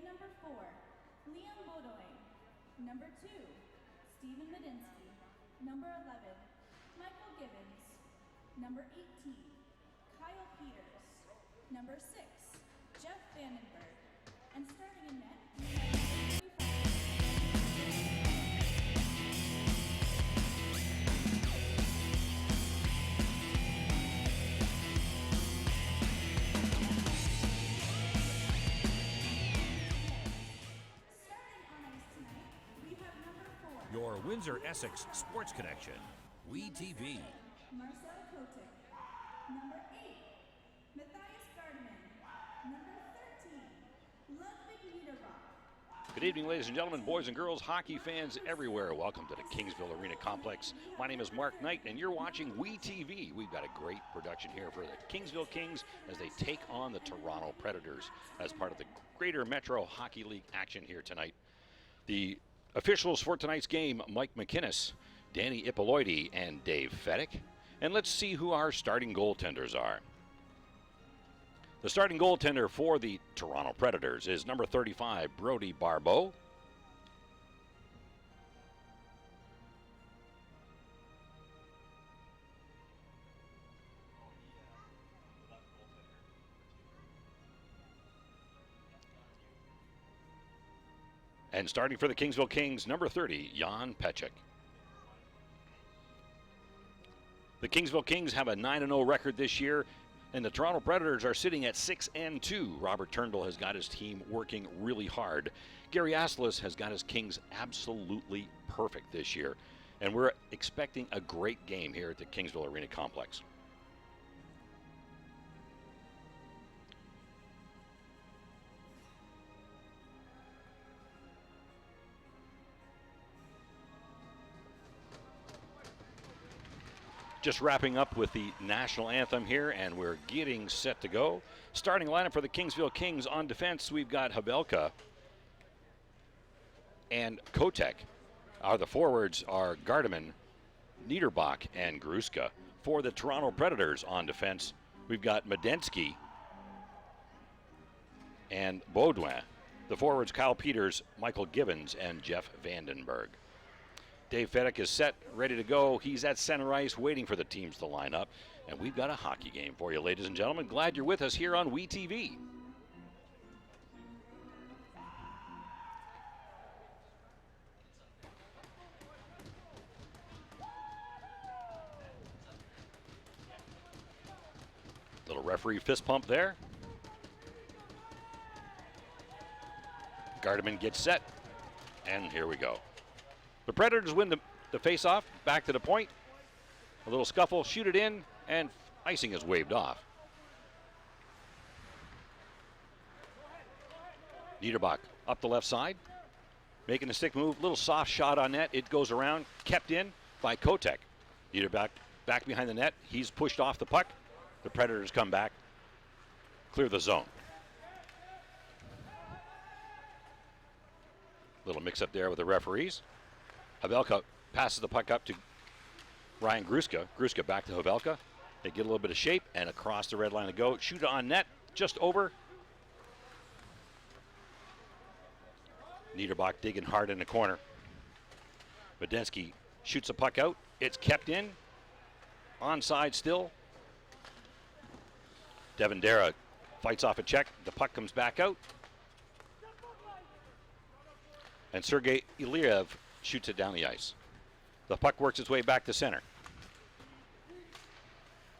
number 4, Liam Bodoin. Number 2, Stephen Medinsky. Number 11, Michael Gibbons. Number 18, Kyle Peters. Number 6, Jeff Vandenberg. And starting in net, we have number 35. Your Windsor-Essex Sports Connection, WeTV. Marcel Kotick. Number 8, Matthias Gardeman. Number 13, Ludwig Niederbach. Good evening, ladies and gentlemen, boys and girls, hockey fans everywhere. Welcome to the Kingsville Arena Complex. My name is Mark Knight, and you're watching WeTV. We've got a great production here for the Kingsville Kings as they take on the Toronto Predators as part of the Greater Metro Hockey League action here tonight. The officials for tonight's game, Mike McInnes, Danny Ippoliti, and Dave Fedek. And let's see who our starting goaltenders are. The starting goaltender for the Toronto Predators is number 35, Brody Barbeau. And starting for the Kingsville Kings, number 30, Jan Peček. The Kingsville Kings have a 9-0 record this year, and the Toronto Predators are sitting at 6-2. Robert Turndall has got his team working really hard. Gary Asselis has got his Kings absolutely perfect this year, and we're expecting a great game here at the Kingsville Arena Complex. Just wrapping up with the national anthem here, and we're getting set to go. Starting lineup for the Kingsville Kings on defense, we've got Havelka and Kotek. The forwards are Gardeman, Niederbach, and Gruska. For the Toronto Predators on defense, we've got Medensky and Baudouin. The forwards, Kyle Peters, Michael Gibbons, and Jeff Vandenberg. Dave Fedek is set, ready to go. He's at center ice waiting for the teams to line up. And we've got a hockey game for you, ladies and gentlemen. Glad you're with us here on WeTV. Little referee fist pump there. Gardeman gets set. And here we go. The Predators win the face-off, back to the point. A little scuffle, shoot it in, and icing is waved off. Niederbach up the left side, making a stick move, little soft shot on net. It goes around, kept in by Kotek. Niederbach back behind the net. He's pushed off the puck. The Predators come back, clear the zone. Little mix-up there with the referees. Havelka passes the puck up to Ryan Gruska. Gruska back to Havelka. They get a little bit of shape and across the red line to go. Shoot on net, just over. Niederbach digging hard in the corner. Medensky shoots the puck out. It's kept in. Onside still. Devin Dara fights off a check. The puck comes back out. And Sergei Ilyev shoots it down the ice. The puck works its way back to center.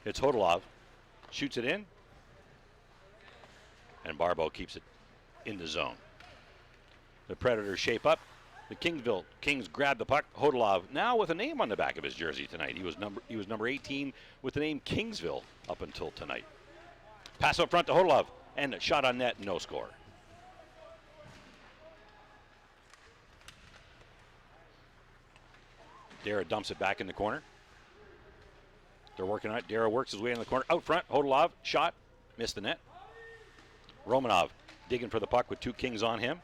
It's Hodolov. Shoots it in. And Barbeau keeps it in the zone. The Predators shape up. The Kingsville Kings grab the puck. Hodolov now with a name on the back of his jersey tonight. He was number 18 with the name Kingsville up until tonight. Pass up front to Hodolov. And a shot on net, no score. Dara dumps it back in the corner. They're working on it. Dara works his way in the corner. Out front, Hodolov, shot, missed the net. Romanov digging for the puck with two Kings on him.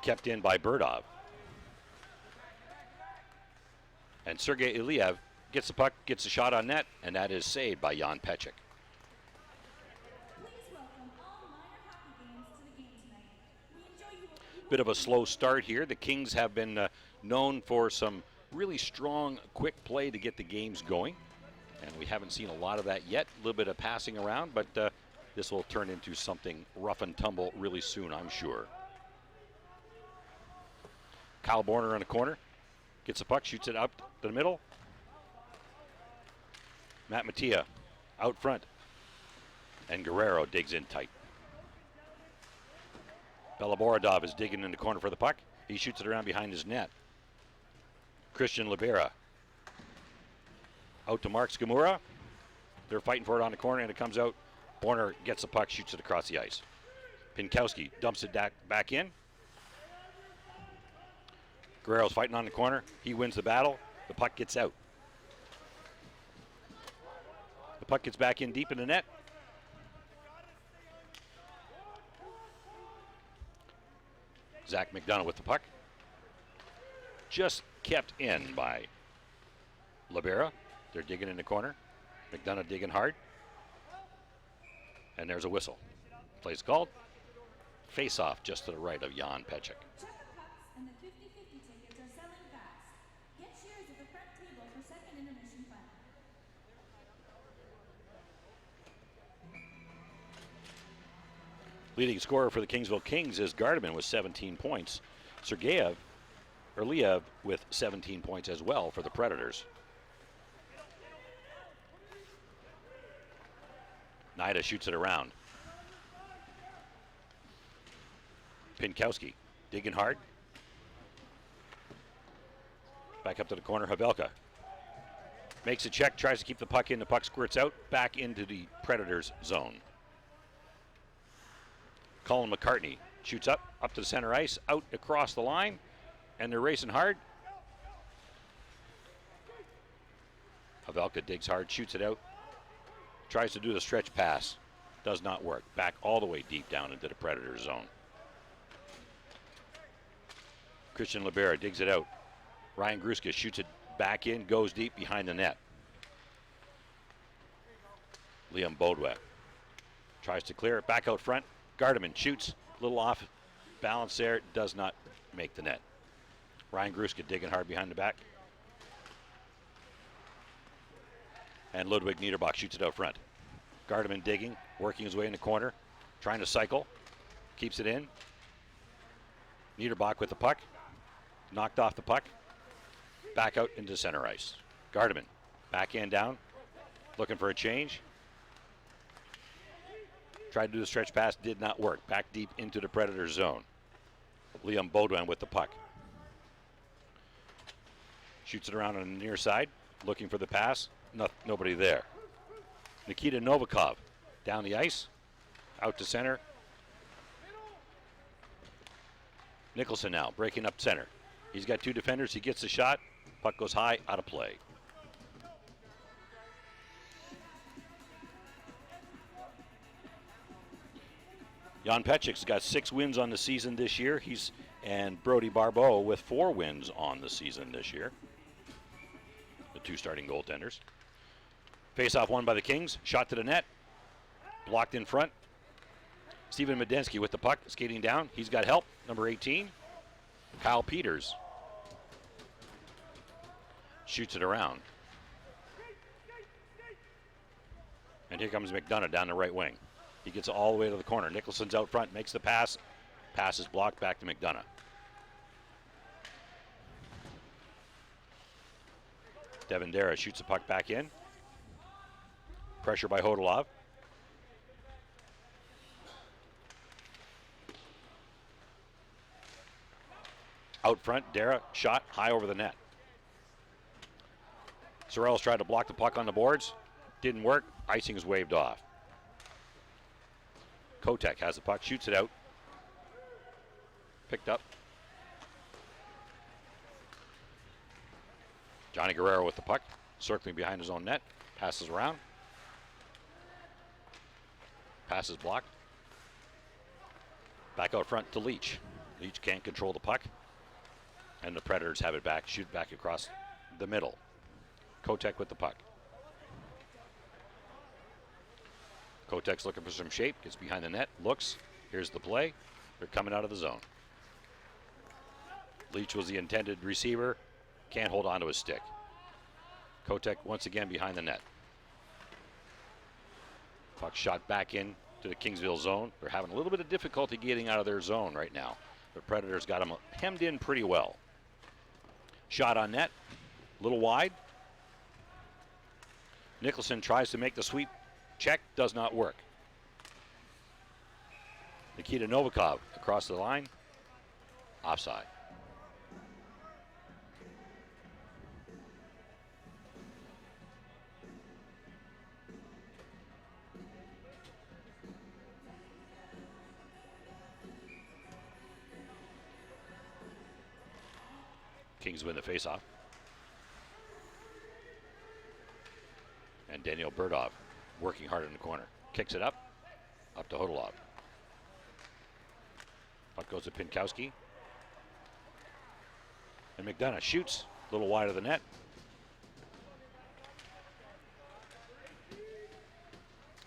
Kept in by Burdov. And Sergei Ilyev gets the puck, gets a shot on net, and that is saved by Jan Peček. Bit of a slow start here. The Kings have been known for some really strong, quick play to get the games going. And we haven't seen a lot of that yet. A little bit of passing around, but this will turn into something rough and tumble really soon, I'm sure. Kyle Borner in the corner. Gets the puck, shoots it up the middle. Matt Mattia out front. And Guerrero digs in tight. Belaborodov is digging in the corner for the puck. He shoots it around behind his net. Christian Libera out to Mark Skamura. They're fighting for it on the corner, and it comes out. Borner gets the puck, shoots it across the ice. Pinkowski dumps it back in. Guerrero's fighting on the corner. He wins the battle. The puck gets out. The puck gets back in deep in the net. Zach McDonough with the puck. Just kept in by Libera. They're digging in the corner. McDonough digging hard. And there's a whistle. Play's called. Face off just to the right of Jan Pechik. Check the cups and the 50-50 tickets are selling fast. Get shares at the front table for second intermission fun. Leading scorer for the Kingsville Kings is Gardeman with 17 points. Sergeyev, or Liev, with 17 points as well for the Predators. Nida shoots it around. Pinkowski digging hard. Back up to the corner, Havelka. Makes a check, tries to keep the puck in. The puck squirts out, back into the Predators' zone. Colin McCartney shoots up to the center ice, out across the line, and they're racing hard. Havelka digs hard, shoots it out, tries to do the stretch pass. Does not work. Back all the way deep down into the Predator zone. Christian Libera digs it out. Ryan Gruska shoots it back in, goes deep behind the net. Liam Bodwell tries to clear it back out front. Gardeman shoots, a little off balance there, does not make the net. Ryan Gruska digging hard behind the back. And Ludwig Niederbach shoots it out front. Gardeman digging, working his way in the corner, trying to cycle, keeps it in. Niederbach with the puck, knocked off the puck, back out into center ice. Gardeman, backhand down, looking for a change. Tried to do the stretch pass, did not work. Back deep into the Predator zone. Liam Baudouin with the puck. Shoots it around on the near side, looking for the pass. Nobody there. Nikita Novikov down the ice, out to center. Nicholson now breaking up center. He's got two defenders. He gets the shot. Puck goes high, out of play. Jan Pechik's got 6 wins on the season this year. And Brody Barbeau with 4 wins on the season this year. The 2 starting goaltenders. Face-off won by the Kings. Shot to the net. Blocked in front. Steven Medensky with the puck, skating down. He's got help, number 18. Kyle Peters shoots it around. And here comes McDonough down the right wing. He gets all the way to the corner. Nicholson's out front, makes the pass. Pass is blocked back to McDonough. Devin Dara shoots the puck back in. Pressure by Hodolov. Out front, Dara shot high over the net. Sorrell's tried to block the puck on the boards. Didn't work. Icing is waved off. Kotek has the puck, shoots it out. Picked up. Johnny Guerrero with the puck, circling behind his own net. Passes around. Pass is blocked. Back out front to Leach. Leach can't control the puck. And the Predators have it back, shoot back across the middle. Kotek with the puck. Kotek's looking for some shape, gets behind the net, looks. Here's the play. They're coming out of the zone. Leach was the intended receiver. Can't hold on to his stick. Kotek once again behind the net. Puck shot back in to the Kingsville zone. They're having a little bit of difficulty getting out of their zone right now. The Predators got them hemmed in pretty well. Shot on net, a little wide. Nicholson tries to make the sweep. Check, does not work. Nikita Novikov across the line. Offside. Kings win the faceoff. And Daniel Burdov working hard in the corner. Kicks it up to Hodolov. Puck goes to Pinkowski. And McDonough shoots a little wide of the net.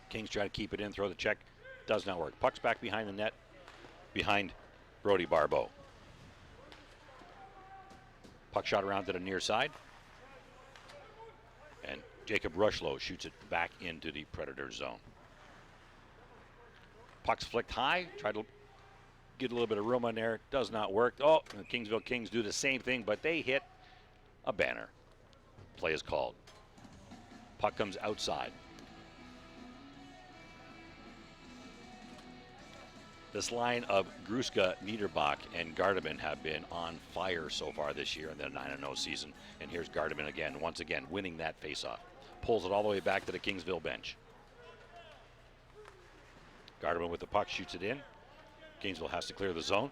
Kings try to keep it in, throw the check. Does not work. Puck's back behind the net, behind Brody Barbeau. Puck shot around to the near side. And Jacob Rushlow shoots it back into the Predator zone. Puck's flicked high. Tried to get a little bit of room on there. Does not work. Oh, the Kingsville Kings do the same thing, but they hit a banner. Play is called. Puck comes outside. This line of Gruska, Niederbach, and Gardeman have been on fire so far this year in the 9-0 season. And here's Gardeman again, once again, winning that faceoff. Pulls it all the way back to the Kingsville bench. Gardeman with the puck, shoots it in. Kingsville has to clear the zone.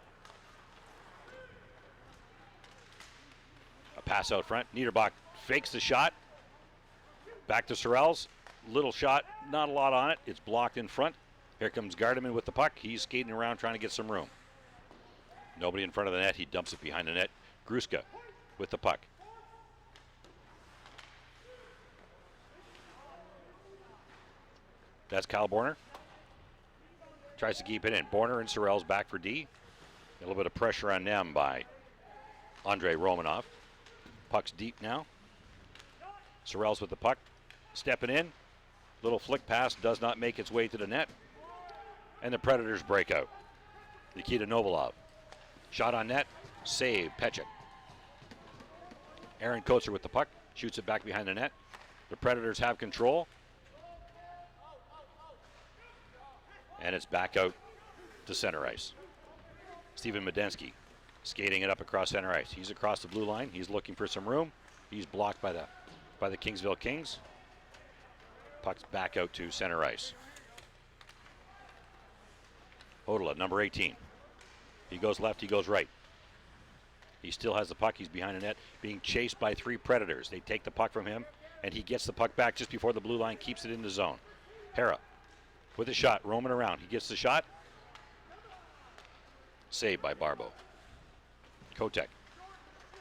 A pass out front. Niederbach fakes the shot. Back to Sorrells. Little shot, not a lot on it. It's blocked in front. Here comes Gardeman with the puck. He's skating around trying to get some room. Nobody in front of the net. He dumps it behind the net. Gruska with the puck. That's Kyle Borner. Tries to keep it in. Borner and Sorrells back for D. A little bit of pressure on them by Andrei Romanov. Puck's deep now. Sorrells with the puck. Stepping in. Little flick pass does not make its way to the net. And the Predators break out. Nikita Novolov. Shot on net. Save. Petchik. Aaron Kotzer with the puck. Shoots it back behind the net. The Predators have control. And it's back out to center ice. Steven Medensky skating it up across center ice. He's across the blue line. He's looking for some room. He's blocked by the Kingsville Kings. Puck's back out to center ice. Hodola, number 18. He goes left, he goes right. He still has the puck. He's behind the net, being chased by three Predators. They take the puck from him, and he gets the puck back just before the blue line, keeps it in the zone. Hara with a shot, roaming around. He gets the shot. Saved by Barbeau. Kotek.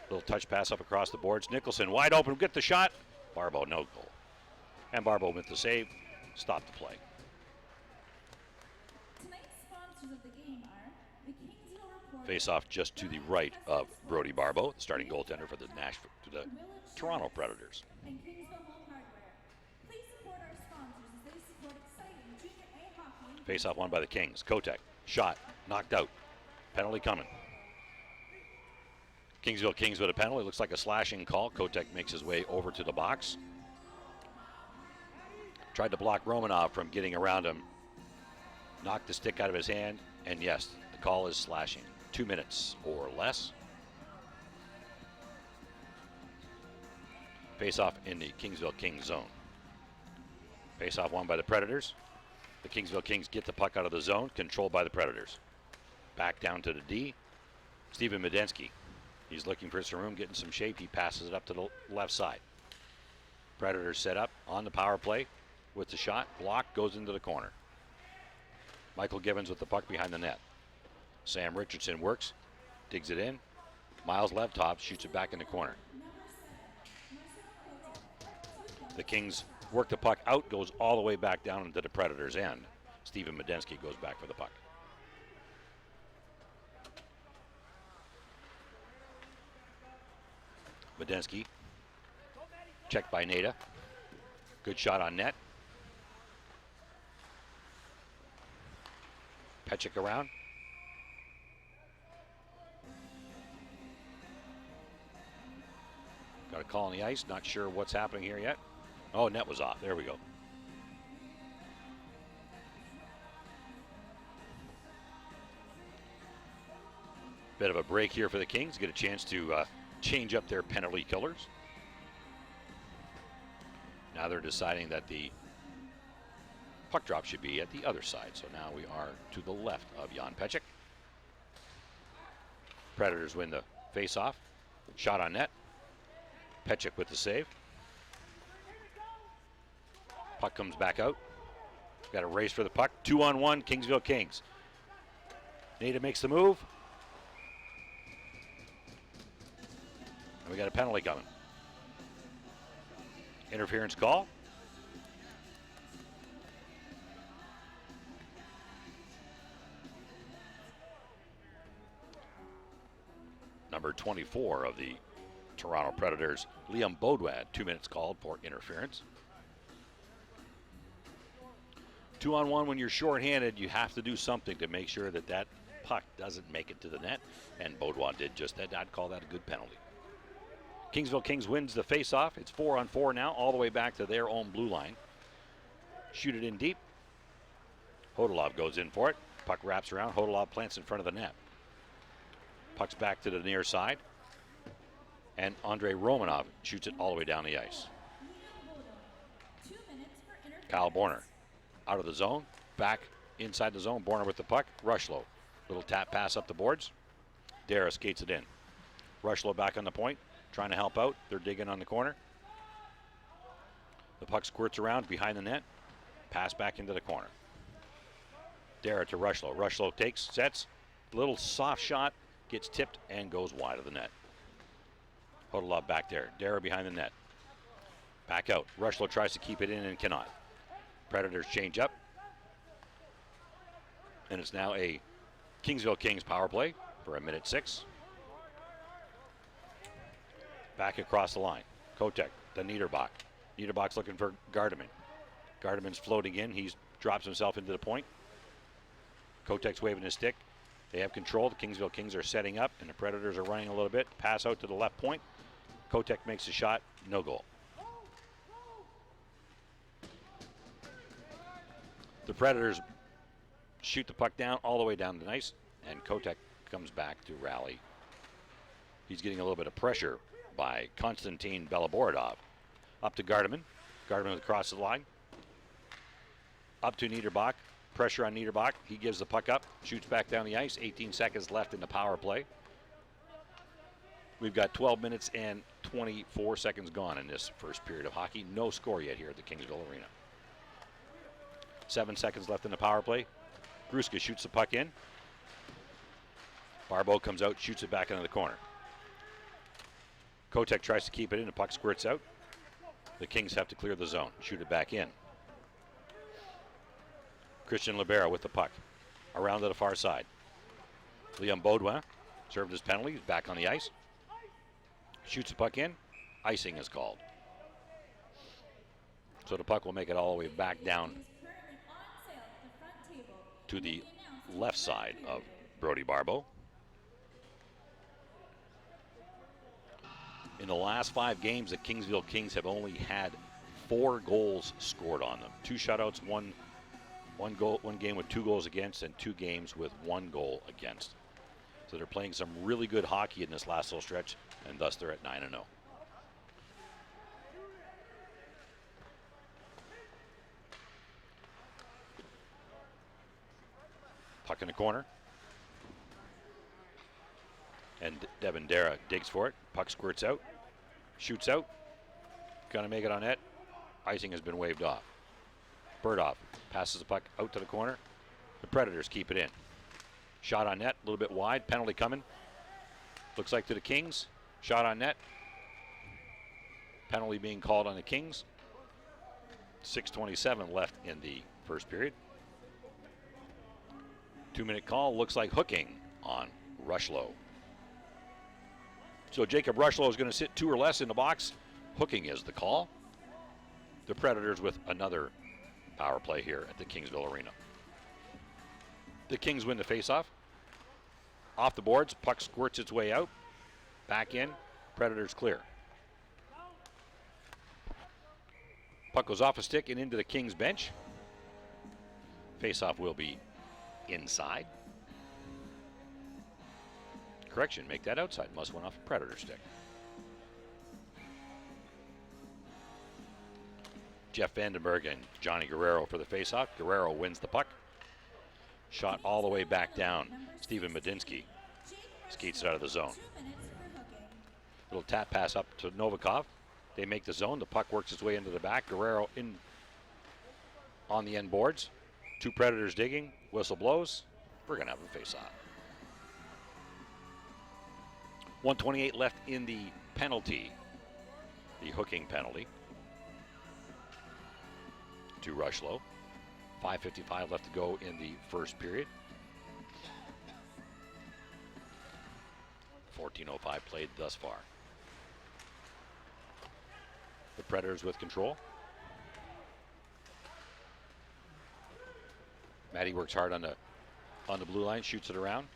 Little touch pass up across the boards. Nicholson wide open, get the shot. Barbeau, no goal. And Barbeau with the save. Stop the play. Face-off just to the right of Brody Barbeau, the starting goaltender for the Toronto Predators. Face-off won by the Kings. Kotek, shot, knocked out. Penalty coming. Kingsville Kings with a penalty. Looks like a slashing call. Kotek makes his way over to the box. Tried to block Romanov from getting around him. Knocked the stick out of his hand. And yes, the call is slashing. 2 minutes or less. Face-off in the Kingsville Kings zone. Face-off won by the Predators. The Kingsville Kings get the puck out of the zone, controlled by the Predators. Back down to the D. Steven Medensky. He's looking for some room, getting some shape. He passes it up to the left side. Predators set up on the power play with the shot. Block goes into the corner. Michael Givens with the puck behind the net. Sam Richardson works, digs it in. Miles Levtop shoots it back in the corner. The Kings work the puck out, goes all the way back down into the Predators' end. Steven Medensky goes back for the puck. Medensky. Checked by Nada. Good shot on net. Pechik around. Got a call on the ice. Not sure what's happening here yet. Oh, net was off. There we go. Bit of a break here for the Kings. Get a chance to change up their penalty killers. Now they're deciding that the puck drop should be at the other side. So now we are to the left of Jan Pechik. Predators win the face-off. Shot on net. Pechik with the save. Puck comes back out. Got a race for the puck. 2-on-1, Kingsville Kings. Nada makes the move. And we got a penalty coming. Interference call. Number 24 of the Toronto Predators, Liam Baudouin, 2 minutes called for interference. 2-on-1, when you're shorthanded, you have to do something to make sure that that puck doesn't make it to the net, and Baudouin did just that. I'd call that a good penalty. Kingsville Kings wins the face-off. It's 4-on-4 now, all the way back to their own blue line. Shoot it in deep. Hodolov goes in for it. Puck wraps around. Hodolov plants in front of the net. Puck's back to the near side. And Andrei Romanov shoots it all the way down the ice. Kyle Borner out of the zone. Back inside the zone. Borner with the puck. Rushlow. Little tap pass up the boards. Dara skates it in. Rushlow back on the point. Trying to help out. They're digging on the corner. The puck squirts around behind the net. Pass back into the corner. Dara to Rushlow. Rushlow takes, sets. Little soft shot. Gets tipped and goes wide of the net. Hodolov back there. Dara behind the net. Back out. Rushlow tries to keep it in and cannot. Predators change up. And it's now a Kingsville Kings power play for a minute 6. Back across the line. Kotek to Niederbach. Niederbach's looking for Gardeman. Gardeman's floating in. He drops himself into the point. Kotek's waving his stick. They have control. The Kingsville Kings are setting up, and the Predators are running a little bit. Pass out to the left point. Kotek makes a shot. No goal. The Predators shoot the puck down all the way down the ice, and Kotek comes back to rally. He's getting a little bit of pressure by Konstantin Belaborodov. Up to Gardeman. Gardeman across the line. Up to Niederbach. Pressure on Niederbach. He gives the puck up. Shoots back down the ice. 18 seconds left in the power play. We've got 12 minutes and 24 seconds gone in this first period of hockey. No score yet here at the Kingsville Arena. 7 seconds left in the power play. Gruska shoots the puck in. Barbeau comes out, shoots it back into the corner. Kotek tries to keep it in. The puck squirts out. The Kings have to clear the zone. Shoot it back in. Christian Libera with the puck. Around to the far side. Liam Baudouin served his penalty. He's back on the ice. Shoots the puck in. Icing is called. So the puck will make it all the way back down to the left side of Brody Barbeau. In the last 5 games, the Kingsville Kings have only had 4 goals scored on them. 2 shutouts, one game with 2 goals against, and 2 games with 1 goal against. So they're playing some really good hockey in this last little stretch, and thus they're at 9-0. Puck in the corner. And Devin Dara digs for it. Puck squirts out. Shoots out. Gonna make it on net. Icing has been waved off. Burdoff passes the puck out to the corner. The Predators keep it in. Shot on net, a little bit wide. Penalty coming. Looks like to the Kings. Shot on net. Penalty being called on the Kings. 6:27 left in the first period. 2-minute call. Looks like hooking on Rushlow. So Jacob Rushlow is going to sit 2 or less in the box. Hooking is the call. The Predators with another power play here at the Kingsville Arena. The Kings win the faceoff. Off the boards, puck squirts its way out. Back in, Predators clear. Puck goes off a stick and into the Kings bench. Faceoff will be inside. Correction, make that outside. Must went off a Predator stick. Jeff Vandenberg and Johnny Guerrero for the faceoff. Guerrero wins the puck. Shot all the way back down. Steven Medinsky skates it out of the zone. Little tap pass up to Novikov. They make the zone. The puck works its way into the back. Guerrero in on the end boards. 2 Predators digging. Whistle blows. We're going to have a faceoff. 1:28 left in the penalty. The hooking penalty to Rushlow. 5:55 left to go in the first period. 14:05 played thus far. The Predators with control. Matty works hard on the blue line, shoots it around,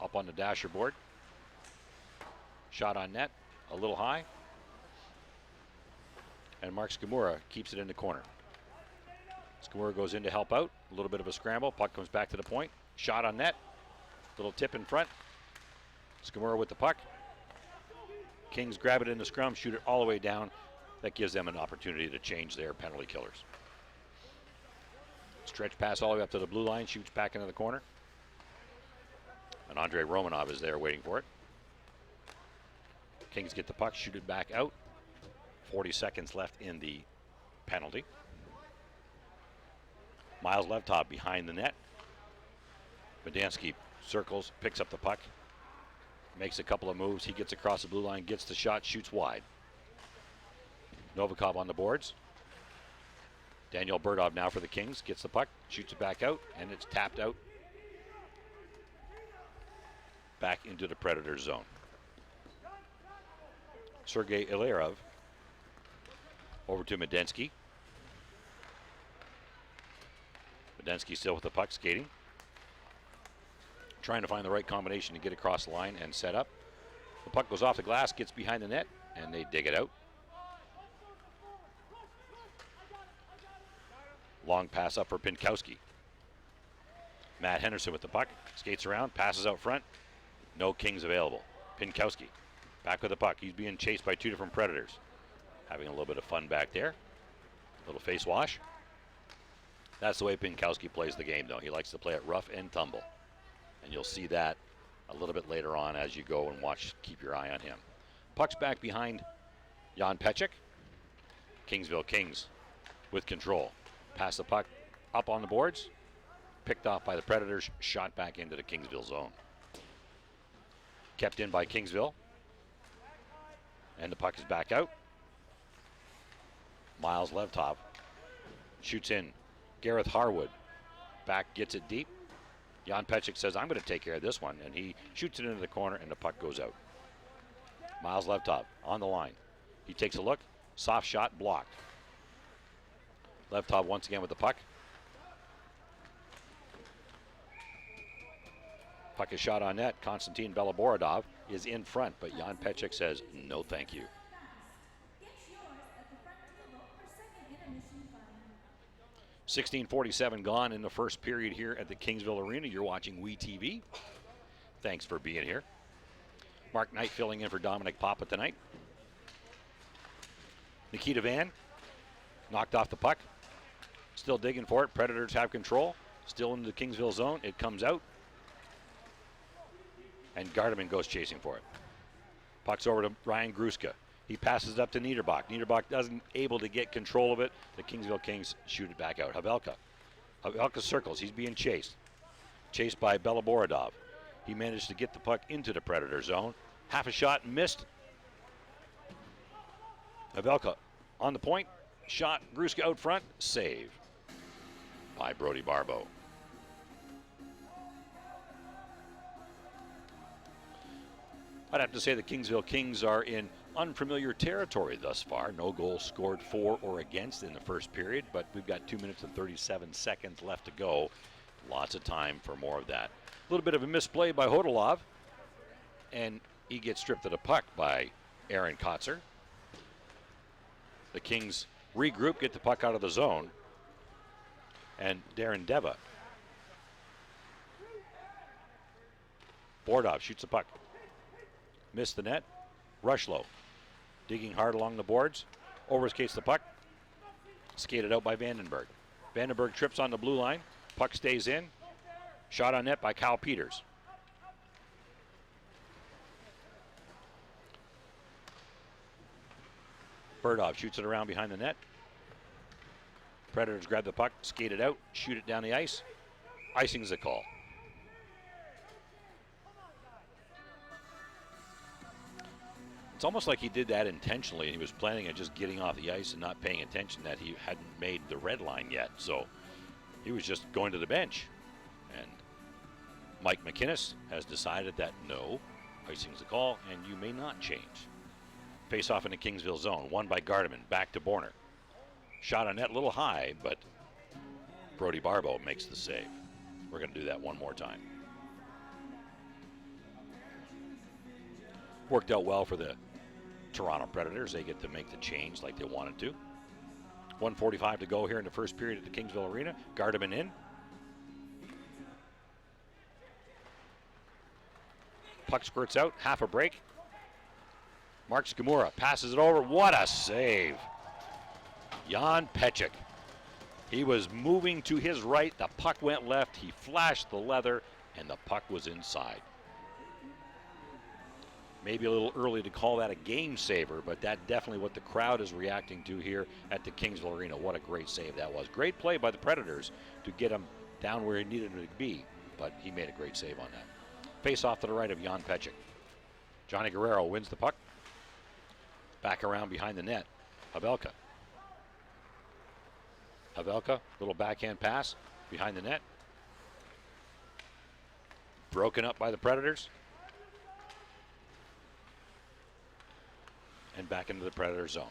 up on the dasher board. Shot on net, a little high. And Mark Skimura keeps it in the corner. Skimura goes in to help out. A little bit of a scramble. Puck comes back to the point. Shot on net. Little tip in front. Skimura with the puck. Kings grab it in the scrum, shoot it all the way down. That gives them an opportunity to change their penalty killers. Stretch pass all the way up to the blue line, shoots back into the corner. And Andrei Romanov is there waiting for it. Kings get the puck, shoot it back out. 40 seconds left in the penalty. Miles Levtov behind the net. Medinsky circles, picks up the puck, makes a couple of moves. He gets across the blue line, gets the shot, shoots wide. Novikov on the boards. Daniel Burdov now for the Kings, gets the puck, shoots it back out, and it's tapped out back into the Predator zone. Sergei Ilyarov over to Medinsky. Medinsky still with the puck, skating. Trying to find the right combination to get across the line and set up. The puck goes off the glass, gets behind the net, and they dig it out. Long pass up for Pinkowski. Matt Henderson with the puck, skates around, passes out front. No Kings available. Pinkowski back with the puck. He's being chased by 2 different Predators. Having a little bit of fun back there. Little face wash. That's the way Pinkowski plays the game, though. He likes to play it rough and tumble. And you'll see that a little bit later on as you go and watch, keep your eye on him. Puck's back behind Jan Peček. Kingsville Kings with control. Pass the puck up on the boards. Picked off by the Predators. Shot back into the Kingsville zone. Kept in by Kingsville. And the puck is back out. Miles Levtov shoots in. Gareth Harwood back, gets it deep. Jan Peček says, I'm going to take care of this one. And he shoots it into the corner, and the puck goes out. Miles Levtov on the line. He takes a look. Soft shot, blocked. Levtov once again with the puck. Puck is shot on net. Konstantin Belaborodov is in front, but Jan Peček says, no thank you. 16:47 gone in the first period here at the Kingsville Arena. You're watching WeTV. Thanks for being here. Mark Knight filling in for Dominic Papa tonight. Nikita Van knocked off the puck. Still digging for it. Predators have control. Still in the Kingsville zone. It comes out. And Gardeman goes chasing for it. Puck's over to Ryan Gruska. He passes it up to Niederbach. Niederbach doesn't able to get control of it. The Kingsville Kings shoot it back out. Havelka. Havelka circles. He's being chased. Chased by Belaborodov. He managed to get the puck into the Predator zone. Half a shot missed. Havelka on the point. Shot. Gruska out front. Save by Brody Barbeau. I'd have to say the Kingsville Kings are in unfamiliar territory thus far. No goals scored for or against in the first period, but we've got 2 minutes and 37 seconds left to go. Lots of time for more of that. A little bit of a misplay by Hodolov, and he gets stripped of the puck by Aaron Kotzer. The Kings regroup, get the puck out of the zone, and Darren Deva. Bordov shoots the puck. Missed the net. Rushlow digging hard along the boards. Overskates the puck. Skated out by Vandenberg. Vandenberg trips on the blue line. Puck stays in. Shot on net by Kyle Peters. Bordov shoots it around behind the net. Predators grab the puck, skate it out, shoot it down the ice. Icing's a call. It's almost like he did that intentionally, and he was planning on just getting off the ice and not paying attention that he hadn't made the red line yet. So he was just going to the bench. And Mike McInnes has decided that no, icing's a call, and you may not change. Face off in the Kingsville zone, won by Gardeman, back to Borner. Shot on net a little high, but Brody Barbeau makes the save. We're going to do that one more time. Worked out well for the Toronto Predators. They get to make the change like they wanted to. 1:45 to go here in the first period at the Kingsville Arena. Gardeman in. Puck squirts out, half a break. Mark Skimura passes it over. What a save. Jan Pechik. He was moving to his right. The puck went left. He flashed the leather, and the puck was inside. Maybe a little early to call that a game saver, but that's definitely what the crowd is reacting to here at the Kingsville Arena. What a great save that was. Great play by the Predators to get him down where he needed him to be, but he made a great save on that. Face off to the right of Jan Pechik. Johnny Guerrero wins the puck. Back around behind the net. Havelka. Havelka, little backhand pass behind the net. Broken up by the Predators. And back into the Predator zone.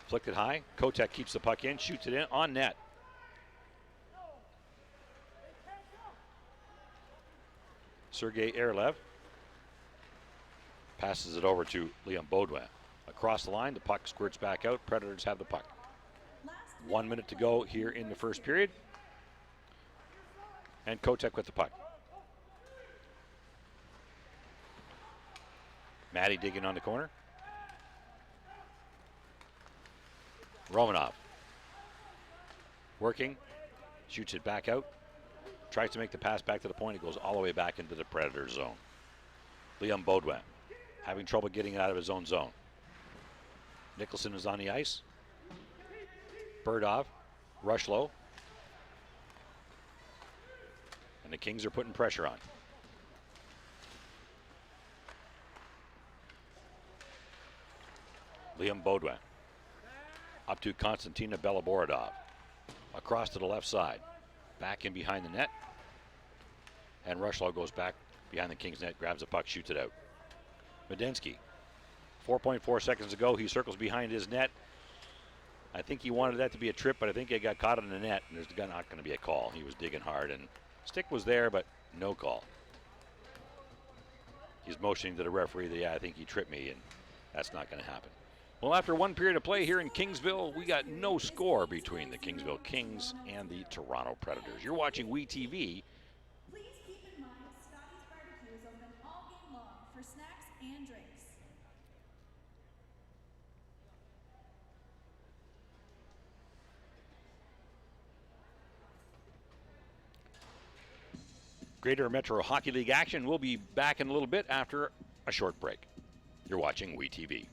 Flicked it high. Kotek keeps the puck in, shoots it in on net. Sergei Erlev passes it over to Liam Baudouin. Across the line, the puck squirts back out. Predators have the puck. 1 minute to go here in the first period. And Kotek with the puck. Matty digging on the corner. Romanov working, shoots it back out, tries to make the pass back to the point. It goes all the way back into the Predator zone. Liam Baudouin having trouble getting it out of his own zone. Nicholson is on the ice. Bordov, Rushlow. And the Kings are putting pressure on. Liam Baudouin. Up to Konstantina Belaborodov. Across to the left side. Back in behind the net. And Rushlow goes back behind the Kings net, grabs the puck, shoots it out. Medinsky. 4.4 seconds to go. He circles behind his net. I think he wanted that to be a trip, but I think it got caught in the net, and there's not going to be a call. He was digging hard, and stick was there, but no call. He's motioning to the referee that, yeah, I think he tripped me, and that's not going to happen. Well, after one period of play here in Kingsville, we got no score between the Kingsville Kings and the Toronto Predators. You're watching WeTV. Please keep in mind Scotty's Barbecue is open all game long for snacks and drinks. Greater Metro Hockey League action. We'll be back in a little bit after a short break. You're watching WeTV.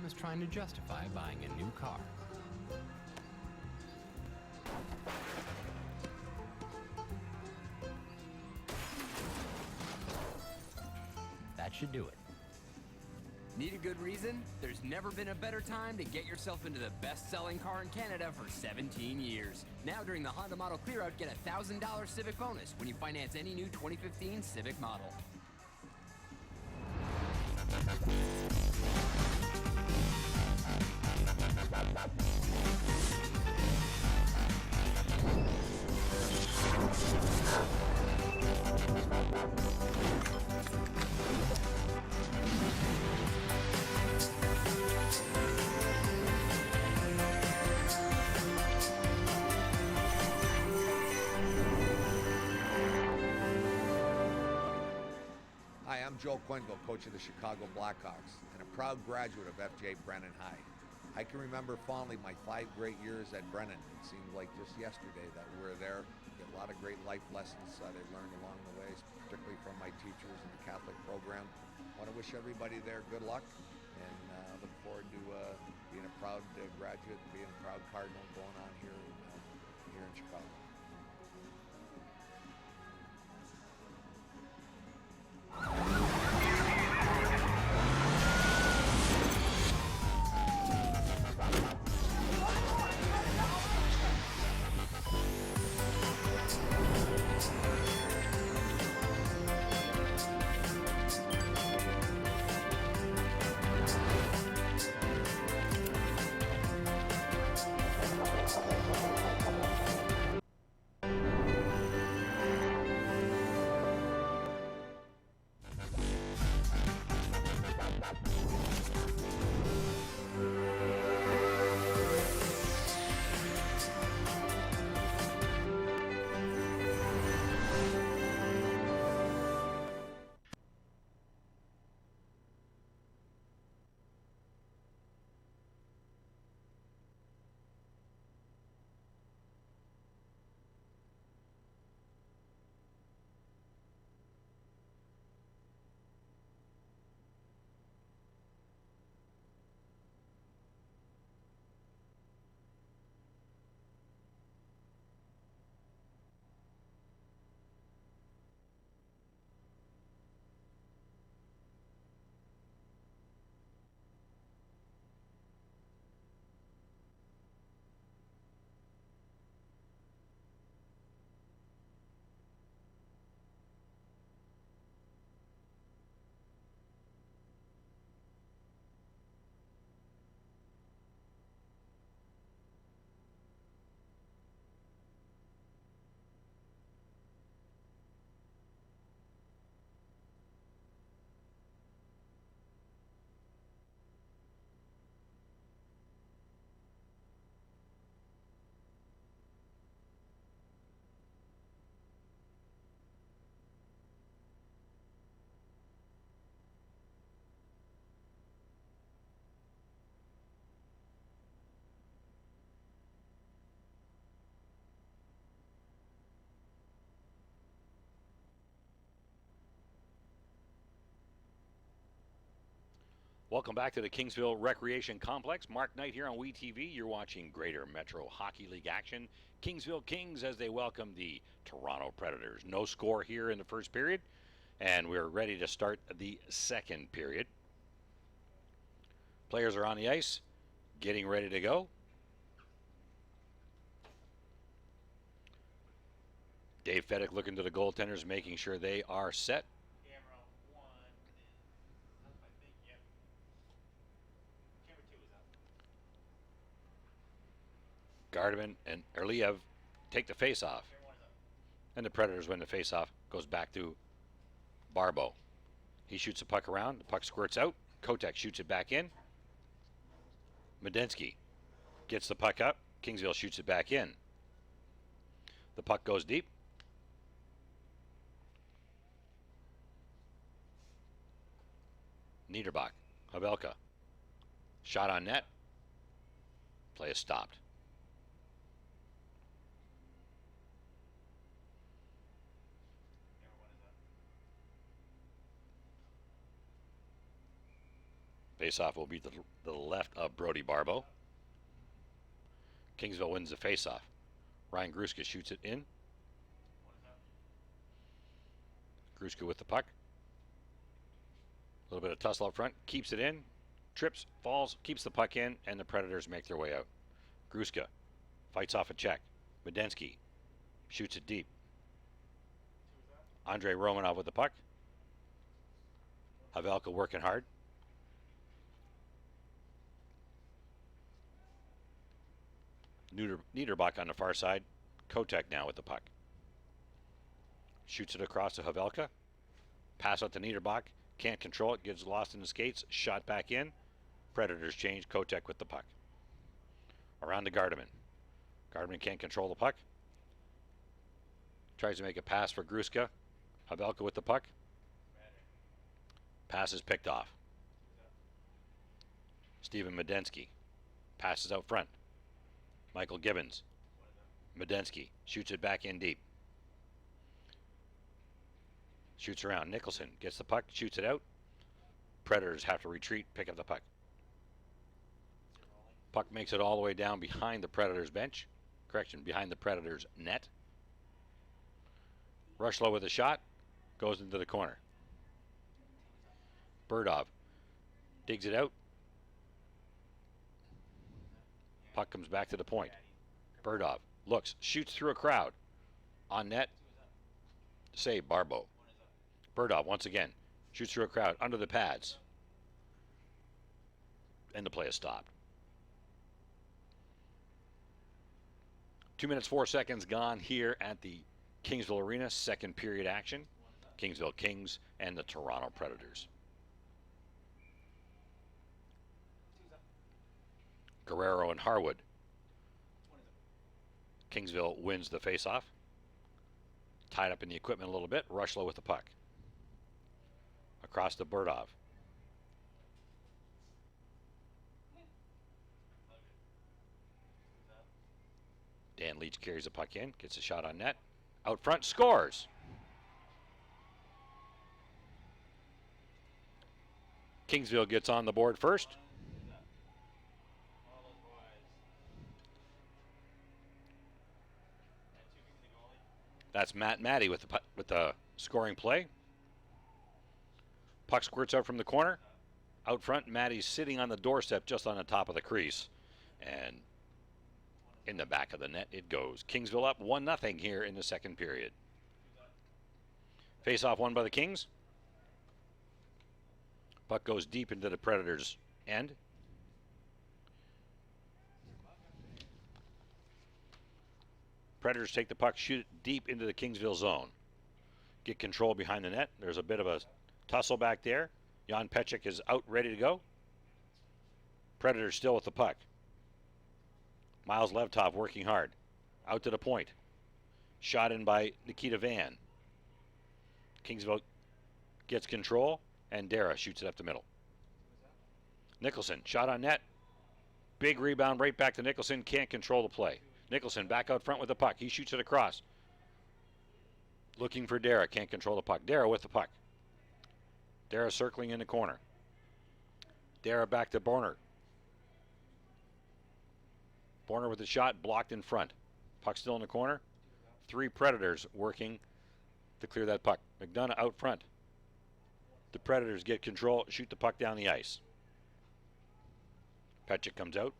is trying to justify buying a new car. That should do it. Need a good reason? There's never been a better time to get yourself into the best-selling car in Canada for 17 years. Now during the Honda Model Clearout, get a $1,000 Civic bonus when you finance any new 2015 Civic model. Hi, I'm Joe Quenville, coach of the Chicago Blackhawks, and a proud graduate of FJ Brennan High. I can remember fondly my 5 great years at Brennan. It seemed like just yesterday that we were there. Get a lot of great life lessons that I learned along the way, particularly from my teachers in the Catholic program. I want to wish everybody there good luck, and look forward to being a proud graduate, being a proud Cardinal going on here in Chicago. Welcome back to the Kingsville Recreation Complex. Mark Knight here on WeTV. You're watching Greater Metro Hockey League action. Kingsville Kings as they welcome the Toronto Predators. No score here in the first period, and we're ready to start the second period. Players are on the ice, getting ready to go. Dave Fedek looking to the goaltenders, making sure they are set. Gardeman and Erliev take the face-off. And the Predators win the face-off. Goes back to Barbeau. He shoots the puck around. The puck squirts out. Kotek shoots it back in. Medensky gets the puck up. Kingsville shoots it back in. The puck goes deep. Niederbach. Havelka. Shot on net. Play is stopped. Face-off will be to the left of Brody Barbo. Kingsville wins the face-off. Ryan Gruska shoots it in. Gruska with the puck. A little bit of tussle up front. Keeps it in. Trips, falls, keeps the puck in, and the Predators make their way out. Gruska fights off a check. Medensky shoots it deep. Andrei Romanov with the puck. Havelka working hard. Niederbach on the far side. Kotek now with the puck. Shoots it across to Havelka. Pass out to Niederbach. Can't control it. Gets lost in the skates. Shot back in. Predators change. Kotek with the puck. Around to Gardeman. Gardeman can't control the puck. Tries to make a pass for Gruska. Havelka with the puck. Pass is picked off. Steven Medensky passes out front. Michael Gibbons. Medensky shoots it back in deep. Shoots around. Nicholson gets the puck, shoots it out. Predators have to retreat, pick up the puck. Puck makes it all the way down behind the Predators bench. Correction, behind the Predators net. Rushlow with a shot. Goes into the corner. Burdov digs it out. Puck comes back to the point. Burdov looks, shoots through a crowd. On net. Save, Barbo. Burdov once again shoots through a crowd under the pads. And the play is stopped. 2 minutes, 4 seconds gone here at the Kingsville Arena. Second period action. Kingsville Kings and the Toronto Predators. Guerrero and Harwood. Kingsville wins the faceoff. Tied up in the equipment a little bit. Rushlow with the puck. Across to Burdov. Dan Leach carries the puck in. Gets a shot on net. Out front, scores. Kingsville gets on the board first. That's Matt Matty with the scoring play. Puck squirts out from the corner. Out front, Matty's sitting on the doorstep just on the top of the crease. And in the back of the net it goes. Kingsville up 1-0 here in the second period. Face-off won by the Kings. Puck goes deep into the Predators' end. Predators take the puck, shoot it deep into the Kingsville zone. Get control behind the net. There's a bit of a tussle back there. Jan Pechik is out, ready to go. Predators still with the puck. Miles Levtov working hard. Out to the point. Shot in by Nikita Van. Kingsville gets control, and Dara shoots it up the middle. Nicholson, shot on net. Big rebound right back to Nicholson. Can't control the play. Nicholson back out front with the puck. He shoots it across. Looking for Dara. Can't control the puck. Dara with the puck. Dara circling in the corner. Dara back to Borner. Borner with the shot blocked in front. Puck still in the corner. 3 Predators working to clear that puck. McDonough out front. The Predators get control, shoot the puck down the ice. Petchik comes out,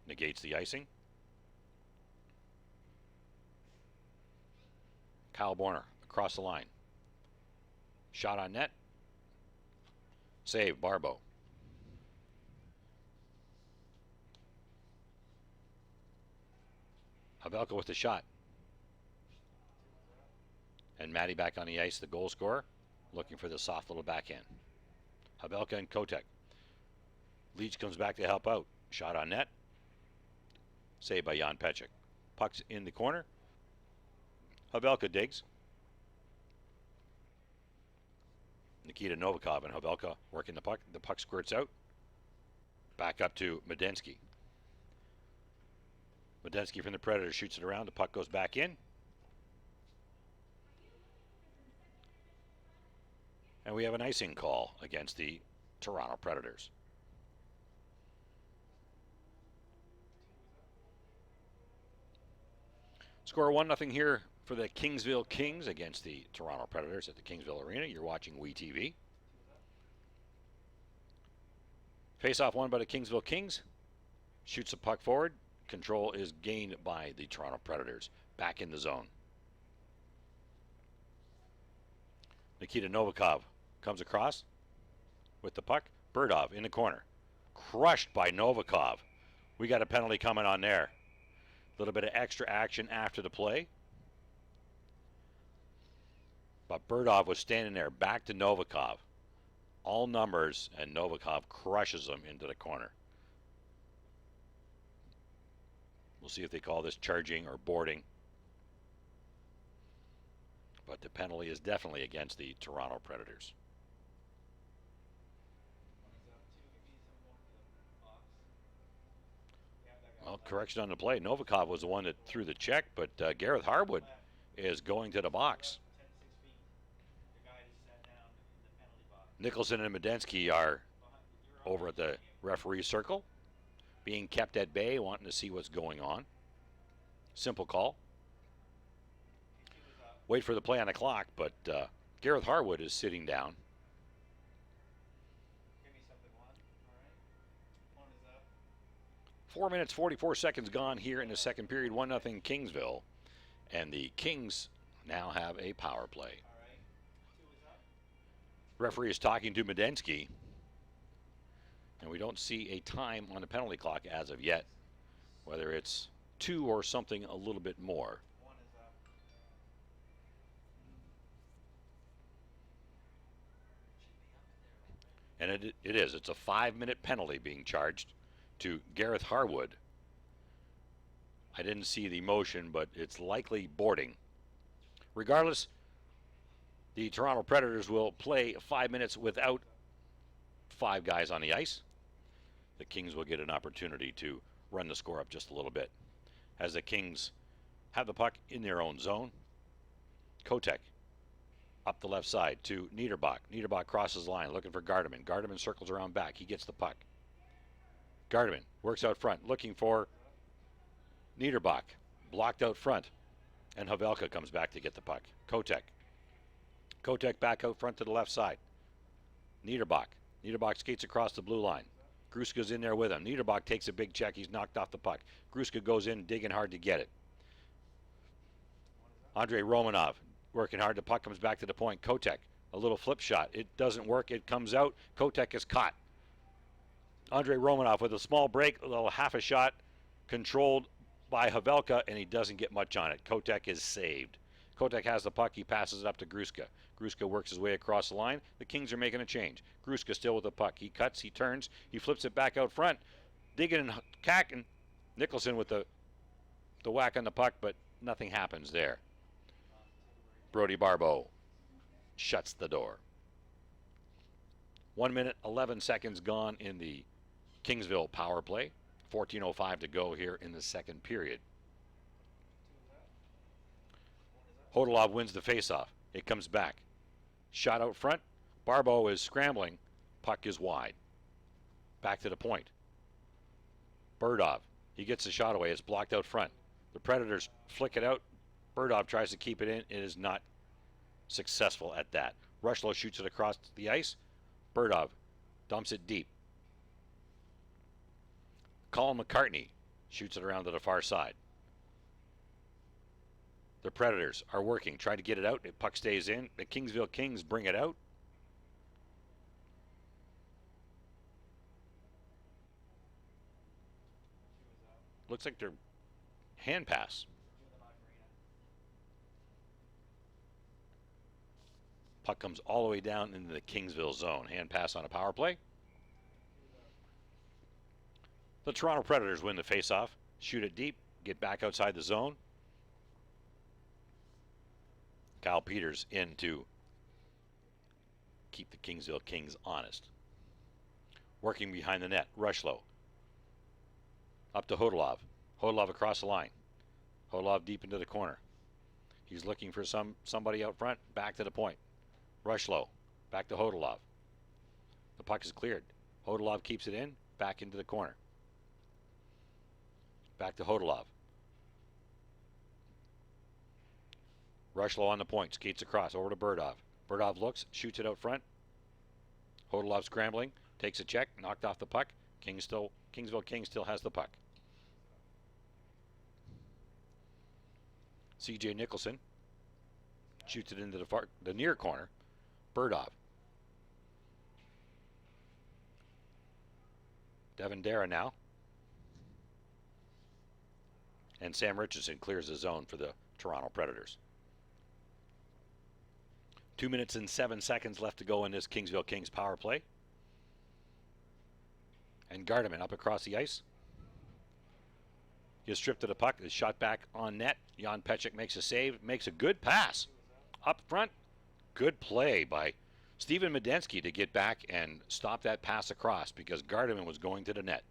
negates the icing. Kyle Borner across the line. Shot on net. Save, Barbo. Havelka with the shot. And Matty back on the ice, the goal scorer, looking for the soft little backhand. Havelka and Kotek. Leach comes back to help out. Shot on net. Saved by Jan Pechik. Puck's in the corner. Havelka digs. Nikita Novikov and Havelka working the puck. The puck squirts out. Back up to Medensky. Medensky from the Predators shoots it around. The puck goes back in. And we have an icing call against the Toronto Predators. Score 1-0 here for the Kingsville Kings against the Toronto Predators at the Kingsville Arena. You're watching WeTV. Face-off won by the Kingsville Kings. Shoots the puck forward. Control is gained by the Toronto Predators. Back in the zone. Nikita Novikov comes across with the puck. Burdov in the corner. Crushed by Novikov. We got a penalty coming on there. A little bit of extra action after the play. But Burdov was standing there. Back to Novikov. All numbers, and Novikov crushes him into the corner. We'll see if they call this charging or boarding. But the penalty is definitely against the Toronto Predators. Well, correction on the play. Novikov was the one that threw the check, but Gareth Harwood is going to the box. Nicholson and Medensky are over at the referee circle, being kept at bay, wanting to see what's going on. Simple call. Wait for the play on the clock, but Gareth Harwood is sitting down. 4 minutes, 44 seconds gone here in the second period. 1-0 Kingsville. And the Kings now have a power play. Referee is talking to Medensky. And we don't see a time on the penalty clock as of yet. Whether it's 2 or something a little bit more. And it is. It's a 5-minute penalty being charged to Gareth Harwood. I didn't see the motion, but it's likely boarding. Regardless, the Toronto Predators will play 5 minutes without 5 guys on the ice. The Kings will get an opportunity to run the score up just a little bit. As the Kings have the puck in their own zone, Kotek up the left side to Niederbach. Niederbach crosses the line looking for Gardeman. Gardeman circles around back. He gets the puck. Gardeman works out front looking for Niederbach. Blocked out front. And Havelka comes back to get the puck. Kotek. Kotek back out front to the left side. Niederbach. Niederbach skates across the blue line. Gruska's in there with him. Niederbach takes a big check. He's knocked off the puck. Gruska goes in, digging hard to get it. Andrei Romanov working hard. The puck comes back to the point. Kotek, a little flip shot. It doesn't work. It comes out. Kotek is caught. Andrei Romanov with a small break, a little half a shot, controlled by Havelka, and he doesn't get much on it. Kotek is saved. Kotek has the puck. He passes it up to Gruska. Gruska works his way across the line. The Kings are making a change. Gruska still with the puck. He cuts, he turns, he flips it back out front. Digging and Kackin. Nicholson with the whack on the puck, but nothing happens there. Brody Barbeau shuts the door. 1 minute, 11 seconds gone in the Kingsville power play. 14:05 to go here in the second period. Hodolov wins the faceoff. It comes back. Shot out front. Barbeau is scrambling. Puck is wide. Back to the point. Burdov. He gets the shot away. It's blocked out front. The Predators flick it out. Burdov tries to keep it in. It is not successful at that. Rushlow shoots it across the ice. Burdov dumps it deep. Colin McCartney shoots it around to the far side. The Predators are working, trying to get it out. The puck stays in. The Kingsville Kings bring it out. Looks like they're hand pass. Puck comes all the way down into the Kingsville zone. Hand pass on a power play. The Toronto Predators win the faceoff, shoot it deep, get back outside the zone. Kyle Peters in to keep the Kingsville Kings honest. Working behind the net, Rushlow. Up to Hodolov. Hodolov across the line. Hodolov deep into the corner. He's looking for somebody out front, back to the point. Rushlow, back to Hodolov. The puck is cleared. Hodolov keeps it in, back into the corner. Back to Hodolov. Rushlow on the point, skates across, over to Burdov. Burdov looks, shoots it out front. Hodolov scrambling, takes a check, knocked off the puck. Kingsville Kings still has the puck. C.J. Nicholson shoots it into the near corner. Burdov. Devin Dara now. And Sam Richardson clears the zone for the Toronto Predators. 2 minutes and 7 seconds left to go in this Kingsville Kings power play. And Gardeman up across the ice. Gets stripped of the puck. Is shot back on net. Jan Pechik makes a save. Makes a good pass. Up front. Good play by Steven Medensky to get back and stop that pass across because Gardeman was going to the net.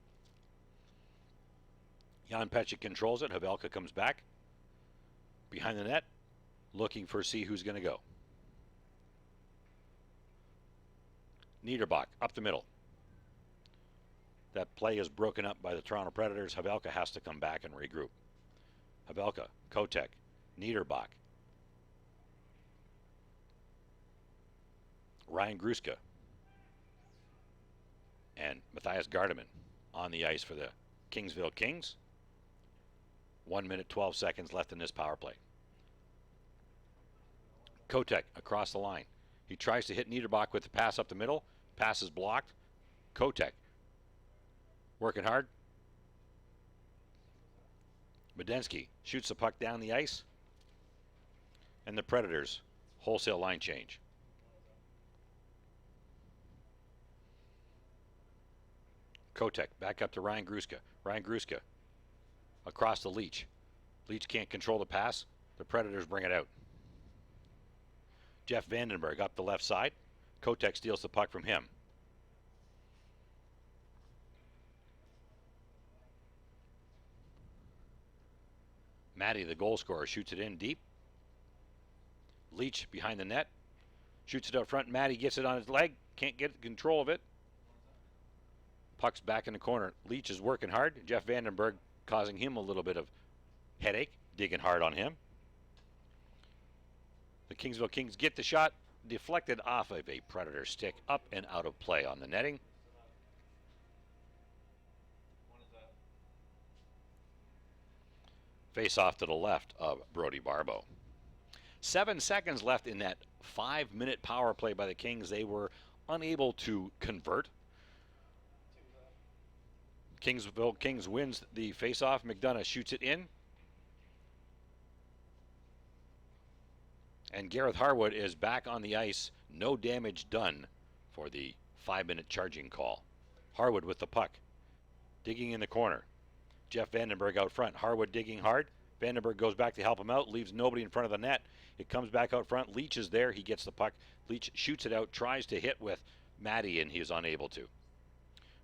Jan Pechik controls it. Havelka comes back. Behind the net. Looking for see who's going to go. Niederbach up the middle. That play is broken up by the Toronto Predators. Havelka has to come back and regroup. Havelka, Kotek, Niederbach. Ryan Gruska and Matthias Gardeman on the ice for the Kingsville Kings. 1 minute, 12 seconds left in this power play. Kotek across the line. He tries to hit Niederbach with the pass up the middle. Pass is blocked. Kotek working hard. Medensky shoots the puck down the ice. And the Predators wholesale line change. Kotek back up to Ryan Gruska. Ryan Gruska across the Leach. Leach can't control the pass. The Predators bring it out. Jeff Vandenberg up the left side. Kotek steals the puck from him. Matty, the goal scorer, shoots it in deep. Leach behind the net. Shoots it up front. Matty gets it on his leg. Can't get control of it. Puck's back in the corner. Leach is working hard. Jeff Vandenberg causing him a little bit of headache. Digging hard on him. The Kingsville Kings get the shot. Deflected off of a Predator stick. Up and out of play on the netting. Face off to the left of Brody Barbeau. 7 seconds left in that 5-minute power play by the Kings. They were unable to convert. Kingsville Kings wins the face-off. McDonough shoots it in. And Gareth Harwood is back on the ice. No damage done for the 5-minute charging call. Harwood with the puck. Digging in the corner. Jeff Vandenberg out front. Harwood digging hard. Vandenberg goes back to help him out. Leaves nobody in front of the net. It comes back out front. Leach is there. He gets the puck. Leach shoots it out. Tries to hit with Matty, and he is unable to.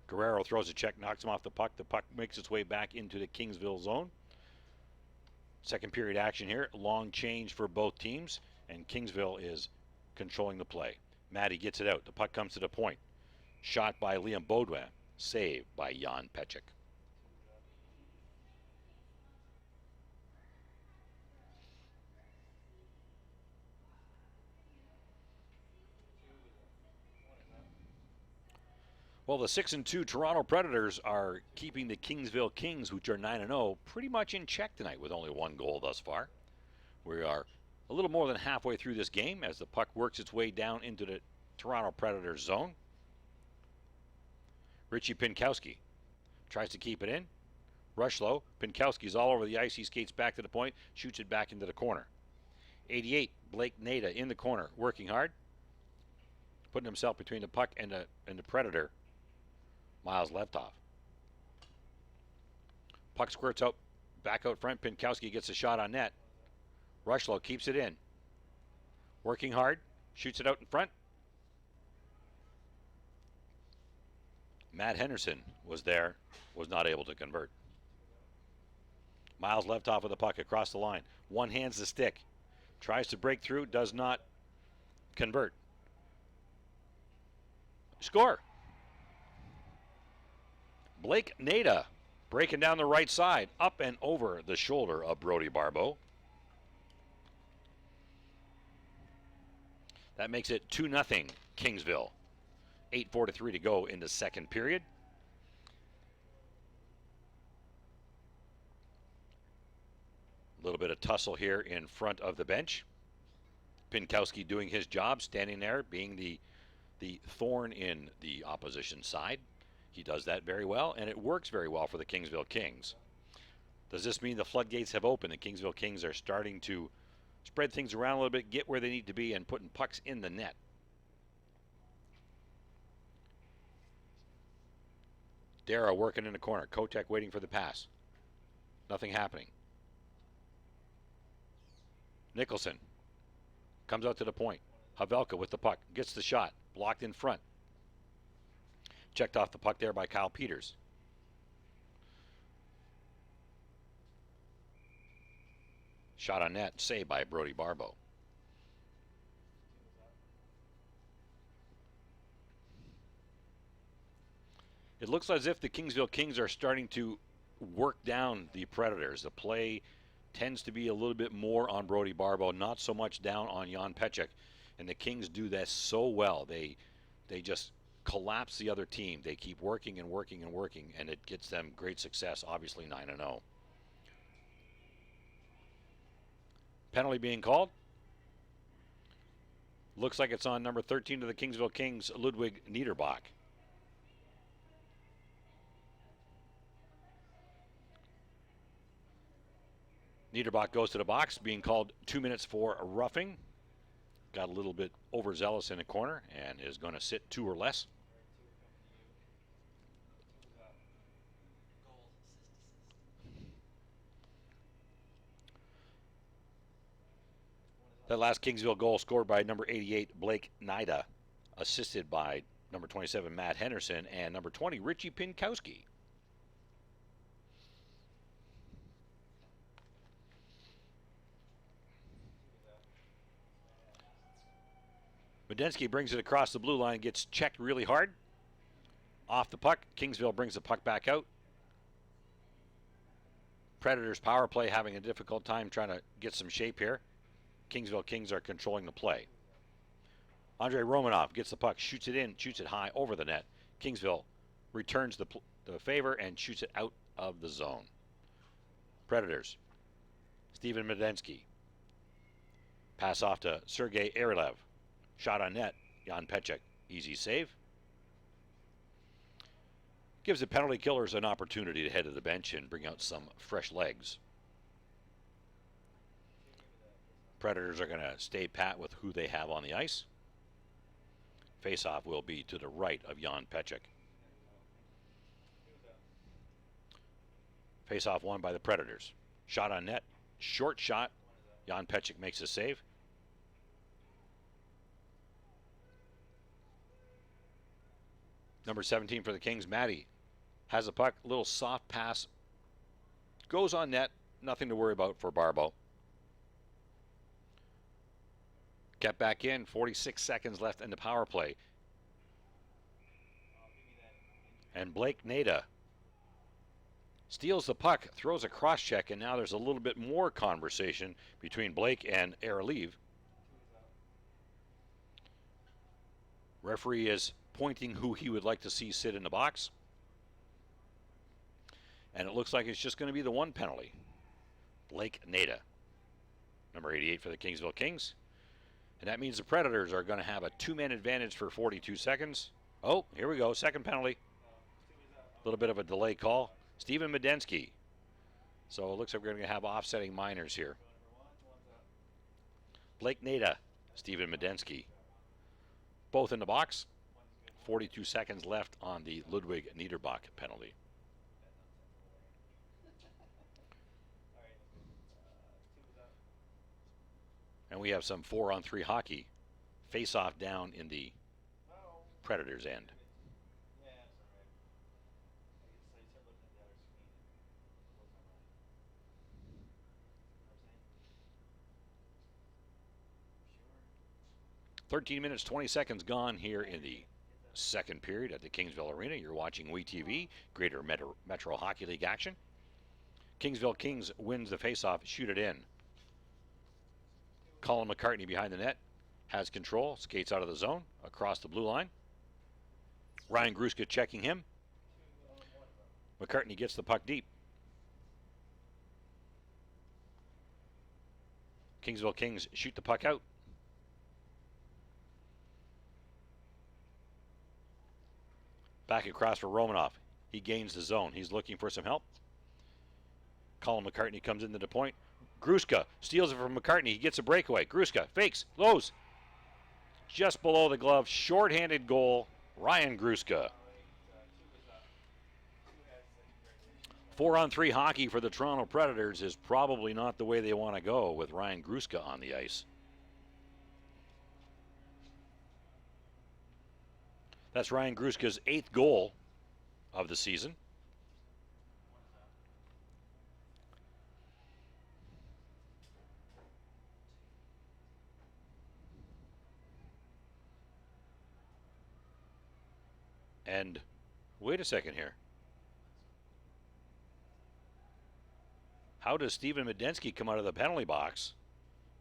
Guerrero throws a check. Knocks him off the puck. The puck makes its way back into the Kingsville zone. Second period action here. Long change for both teams. And Kingsville is controlling the play. Matty gets it out. The puck comes to the point. Shot by Liam Baudouin. Saved by Jan Pechik. Well, the 6-2 Toronto Predators are keeping the Kingsville Kings, which are 9-0, pretty much in check tonight with only one goal thus far. We are a little more than halfway through this game as the puck works its way down into the Toronto Predators zone. Richie Pinkowski tries to keep it in. Rushlow. Pinkowski's all over the ice. He skates back to the point, shoots it back into the corner. 88, Blake Nada in the corner, working hard. Putting himself between the puck and the Predator. Miles Levtov. Puck squirts out, back out front. Pinkowski gets a shot on net. Rushlow keeps it in. Working hard, shoots it out in front. Matt Henderson was there, was not able to convert. Miles Levtov with the puck across the line. One hands the stick. Tries to break through, does not convert. Score. Blake Nada breaking down the right side, up and over the shoulder of Brody Barbeau. That makes it 2-0 Kingsville. 8:43 to go in the second period. A little bit of tussle here in front of the bench. Pinkowski doing his job, standing there, being the thorn in the opposition side. He does that very well, and it works very well for the Kingsville Kings. Does this mean the floodgates have opened? The Kingsville Kings are starting to spread things around a little bit, get where they need to be, and putting pucks in the net. Dara working in the corner. Kotek waiting for the pass. Nothing happening. Nicholson comes out to the point. Havelka with the puck. Gets the shot. Blocked in front. Checked off the puck there by Kyle Peters. Shot on net. Saved by Brody Barbeau. It looks as if the Kingsville Kings are starting to work down the Predators. The play tends to be a little bit more on Brody Barbeau, not so much down on Jan Peček. And the Kings do that so well. They just collapse the other team. They keep working and working and working, and it gets them great success, obviously 9-0. Penalty being called. Looks like it's on number 13 of the Kingsville Kings, Ludwig Niederbach. Niederbach goes to the box, being called 2 minutes for roughing. Got a little bit overzealous in the corner and is going to sit 2 or less. That last Kingsville goal scored by number 88, Blake Nida, assisted by number 27, Matt Henderson, and number 20, Richie Pinkowski. Medensky brings it across the blue line, gets checked really hard. Off the puck, Kingsville brings the puck back out. Predators power play having a difficult time trying to get some shape here. Kingsville Kings are controlling the play. Andrei Romanov gets the puck, shoots it in, shoots it high over the net. Kingsville returns the favor and shoots it out of the zone. Predators. Steven Medensky. Pass off to Sergei Erilev. Shot on net. Jan Peček. Easy save. Gives the penalty killers an opportunity to head to the bench and bring out some fresh legs. Predators are going to stay pat with who they have on the ice. Faceoff will be to the right of Jan Peček. Faceoff won by the Predators. Shot on net. Short shot. Jan Peček makes a save. Number 17 for the Kings, Matty, has a puck. Little soft pass. Goes on net. Nothing to worry about for Barbeau. Get back in. 46 seconds left in the power play. And Blake Nada steals the puck, throws a cross check, and now there's a little bit more conversation between Blake and Erilev. Referee is pointing who he would like to see sit in the box. And it looks like it's just going to be the one penalty. Blake Nada, number 88 for the Kingsville Kings. And that means the Predators are going to have a 2-man advantage for 42 seconds. Oh, here we go. Second penalty. A little bit of a delay call. Steven Medensky. So it looks like we're going to have offsetting minors here. Blake Nada, Steven Medensky. Both in the box. 42 seconds left on the Ludwig Niederbach penalty. And we have some 4-on-3 hockey. Face-off down in the Predators' end. .13 minutes, 20 seconds gone here in the second period at the Kingsville Arena. You're watching WeTV, Greater Metro Hockey League action. Kingsville Kings wins the face-off, shoot it in. Colin McCartney behind the net. has control, skates out of the zone, across the blue line. Ryan Gruska checking him. McCartney gets the puck deep. Kingsville Kings shoot the puck out. Back across for Romanoff. He gains the zone. He's looking for some help. Colin McCartney comes into the point. Gruska steals it from McCartney. He gets a breakaway. Gruska fakes, lows. Just below the glove, shorthanded goal. Ryan Gruska. 4-on-3 hockey for the Toronto Predators is probably not the way they want to go with Ryan Gruska on the ice. That's Ryan Gruska's 8th goal of the season. And wait a second here. How does Steven Medensky come out of the penalty box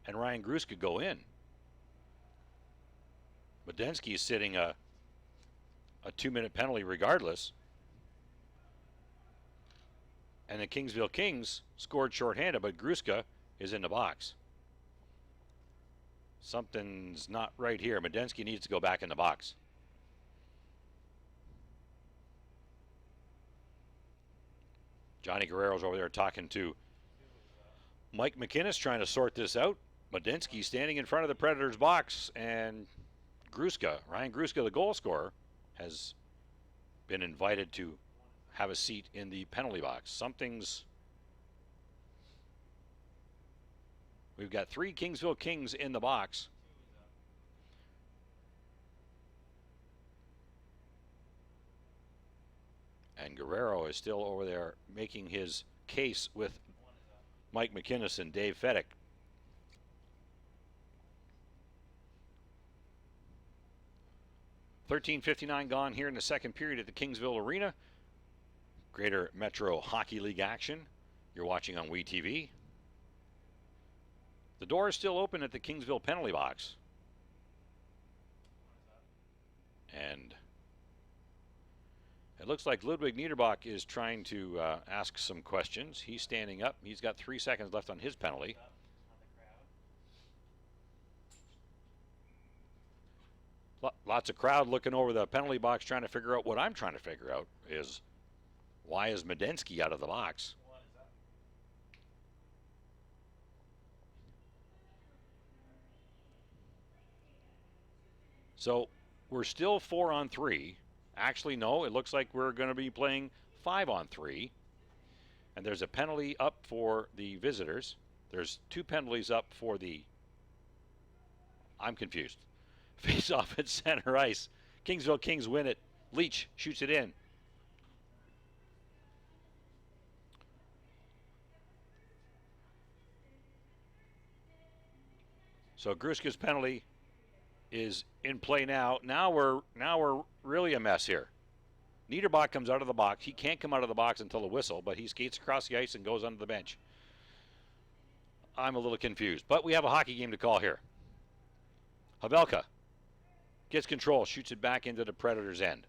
and Ryan Gruska go in? Medensky is sitting a 2-minute penalty regardless. And the Kingsville Kings scored shorthanded, but Gruska is in the box. Something's not right here. Medensky needs to go back in the box. Johnny Guerrero's over there talking to Mike McInnes, trying to sort this out. Medensky standing in front of the Predators box, and Gruska, Ryan Gruska, the goal scorer, has been invited to have a seat in the penalty box. We've got 3 Kingsville Kings in the box. And Guerrero is still over there making his case with Mike McInnes and Dave Fedek. $13:59 gone here in the second period at the Kingsville Arena. Greater Metro Hockey League action. You're watching on WeTV. The door is still open at the Kingsville penalty box. And it looks like Ludwig Niederbach is trying to ask some questions. He's standing up. He's got 3 seconds left on his penalty. Lots of crowd looking over the penalty box trying to figure out what I'm trying to figure out is why is Medensky out of the box? So we're still 4-on-3. Actually, no, it looks like we're going to be playing 5-on-3. And there's a penalty up for the visitors. There's 2 penalties up for the... I'm confused. Face off at center ice. Kingsville Kings win it. Leach shoots it in. So Gruska's penalty is in play now. Now we're really a mess here. Niederbach comes out of the box. He can't come out of the box until the whistle, but he skates across the ice and goes under the bench. I'm a little confused, but we have a hockey game to call here. Havelka gets control, shoots it back into the Predators' end.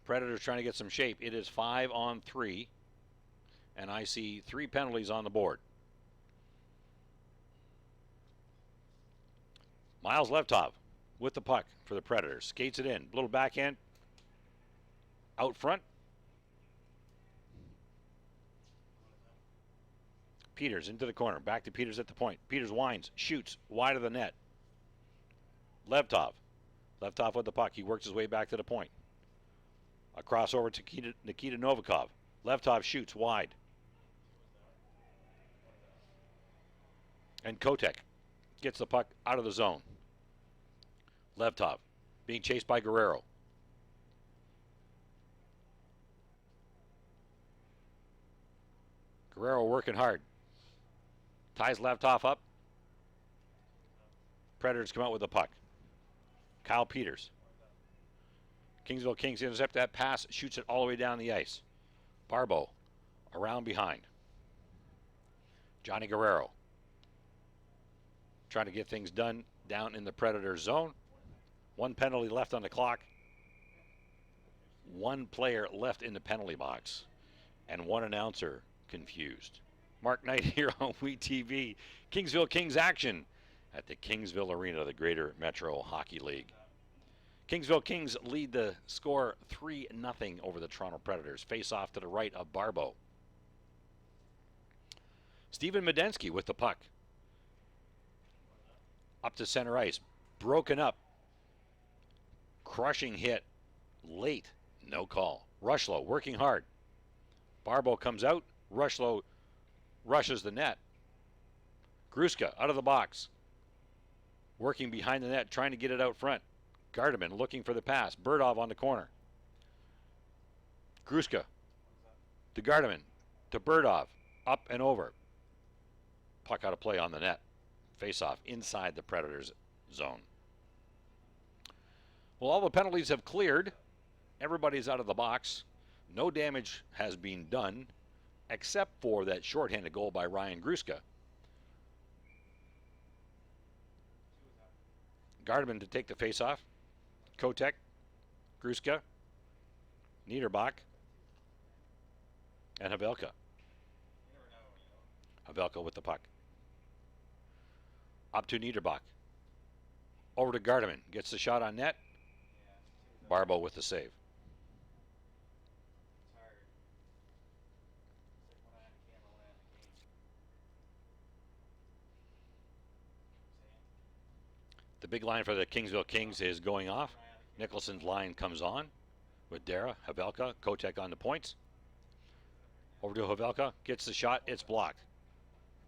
Predators trying to get some shape. It is 5-on-3, and I see 3 penalties on the board. Miles Levtov with the puck for the Predators. Skates it in. Little backhand. Out front. Peters into the corner. Back to Peters at the point. Peters winds. Shoots. Wide of the net. Levtov. Levtov with the puck. He works his way back to the point. A crossover to Nikita Novikov. Levtov shoots wide. And Kotek gets the puck out of the zone. Levtov being chased by Guerrero. Guerrero working hard. Ties Levtov up. Predators come out with the puck. Kyle Peters. Kingsville Kings intercept that pass, shoots it all the way down the ice. Barbeau around behind. Johnny Guerrero. trying to get things done down in the Predator zone. 1 penalty left on the clock. 1 player left in the penalty box. And 1 announcer confused. Mark Knight here on WeTV. Kingsville Kings action at the Kingsville Arena of the Greater Metro Hockey League. Kingsville Kings lead the score 3-0 over the Toronto Predators. Face off to the right of Barbeau. Steven Medensky with the puck. Up to center ice. Broken up. Crushing hit. Late. No call. Rushlow working hard. Barbeau comes out. Rushlow rushes the net. Gruska out of the box. Working behind the net, trying to get it out front. Gardeman looking for the pass. Burdov on the corner. Gruska to Gardeman to Burdov. Up and over. Puck out of play on the net. Face-off inside the Predators' zone. Well, all the penalties have cleared. Everybody's out of the box. No damage has been done except for that shorthanded goal by Ryan Gruska. Gardeman to take the face-off. Kotek, Gruska, Niederbach, and Havelka. Havelka with the puck. Up to Niederbach. Over to Gardeman. Gets the shot on net. Barbeau with the save. The big line for the Kingsville Kings is going off. Nicholson's line comes on with Dara, Havelka, Kotek on the points. Over to Havelka, gets the shot, it's blocked.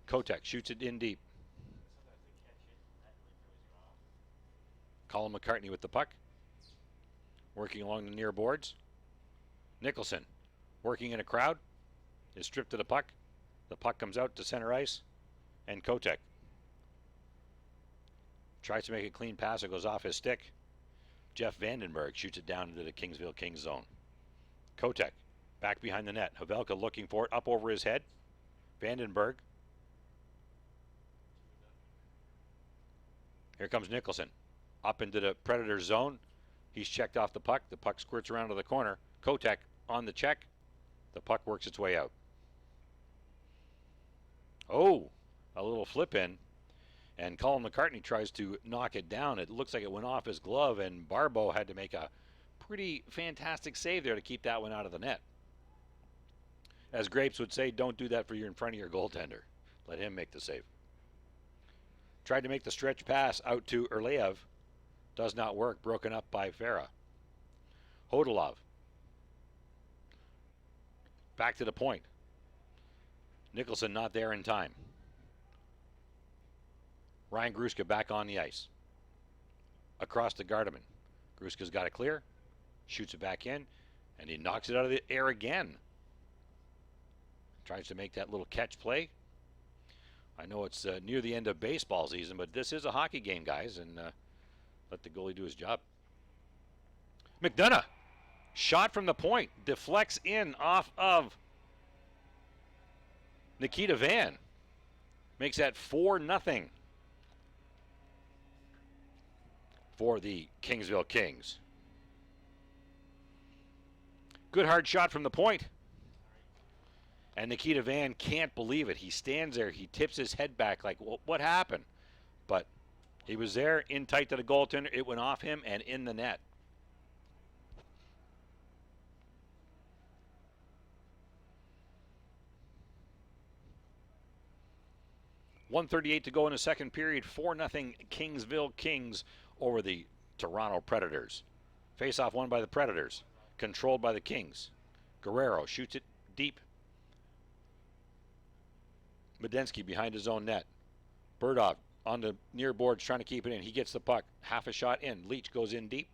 Kotek shoots it in deep. Colin McCartney with the puck. Working along the near boards. Nicholson, working in a crowd, is stripped of the puck. The puck comes out to center ice, and Kotek tries to make a clean pass. It goes off his stick. Jeff Vandenberg shoots it down into the Kingsville Kings zone. Kotek back behind the net. Havelka looking for it up over his head. Vandenberg. Here comes Nicholson. Up into the Predator zone. He's checked off the puck. The puck squirts around to the corner. Kotek on the check. The puck works its way out. Oh, a little flip in. And Colin McCartney tries to knock it down. It looks like it went off his glove, and Barbeau had to make a pretty fantastic save there to keep that one out of the net. As Grapes would say, don't do that for you're in front of your goaltender. Let him make the save. Tried to make the stretch pass out to Erleev. Does not work. Broken up by Farah. Hodolov. Back to the point. Nicholson not there in time. Ryan Gruska back on the ice. Across to Gardeman. Gruska's got it clear. Shoots it back in. And he knocks it out of the air again. Tries to make that little catch play. I know it's near the end of baseball season, but this is a hockey game, guys, and let the goalie do his job. McDonough. Shot from the point. Deflects in off of Nikita Van. Makes that 4-0 for the Kingsville Kings. Good hard shot from the point. And Nikita Van can't believe it. He stands there. He tips his head back like, well, what happened? But he was there in tight to the goaltender. It went off him and in the net. .138 to go in the second period. 4-0 Kingsville Kings over the Toronto Predators. Face-off won by the Predators. Controlled by the Kings. Guerrero shoots it deep. Medensky behind his own net. Burdov on the near boards trying to keep it in. He gets the puck. Half a shot in. Leach goes in deep.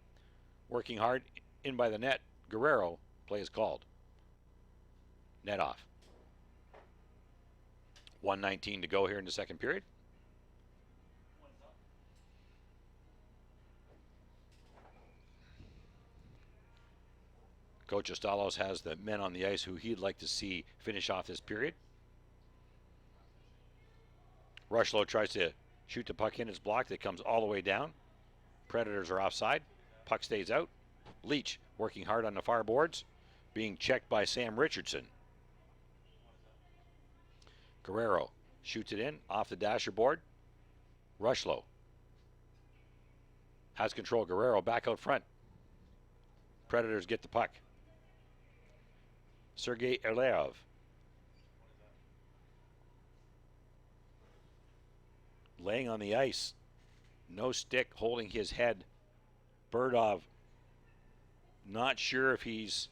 Working hard. In by the net. Guerrero. Play is called. Net off. 1:19 to go here in the second period. Coach Ostalos has the men on the ice who he'd like to see finish off this period. Rushlow tries to Shoot the puck in, it's blocked. It comes all the way down. Predators are offside. Puck stays out. Leach working hard on the far boards, being checked by Sam Richardson. Guerrero shoots it in off the dasher board. Rushlow has control. Guerrero back out front. Predators get the puck. Sergei Erleov. Laying on the ice. No stick, holding his head. Burdov, not sure if he's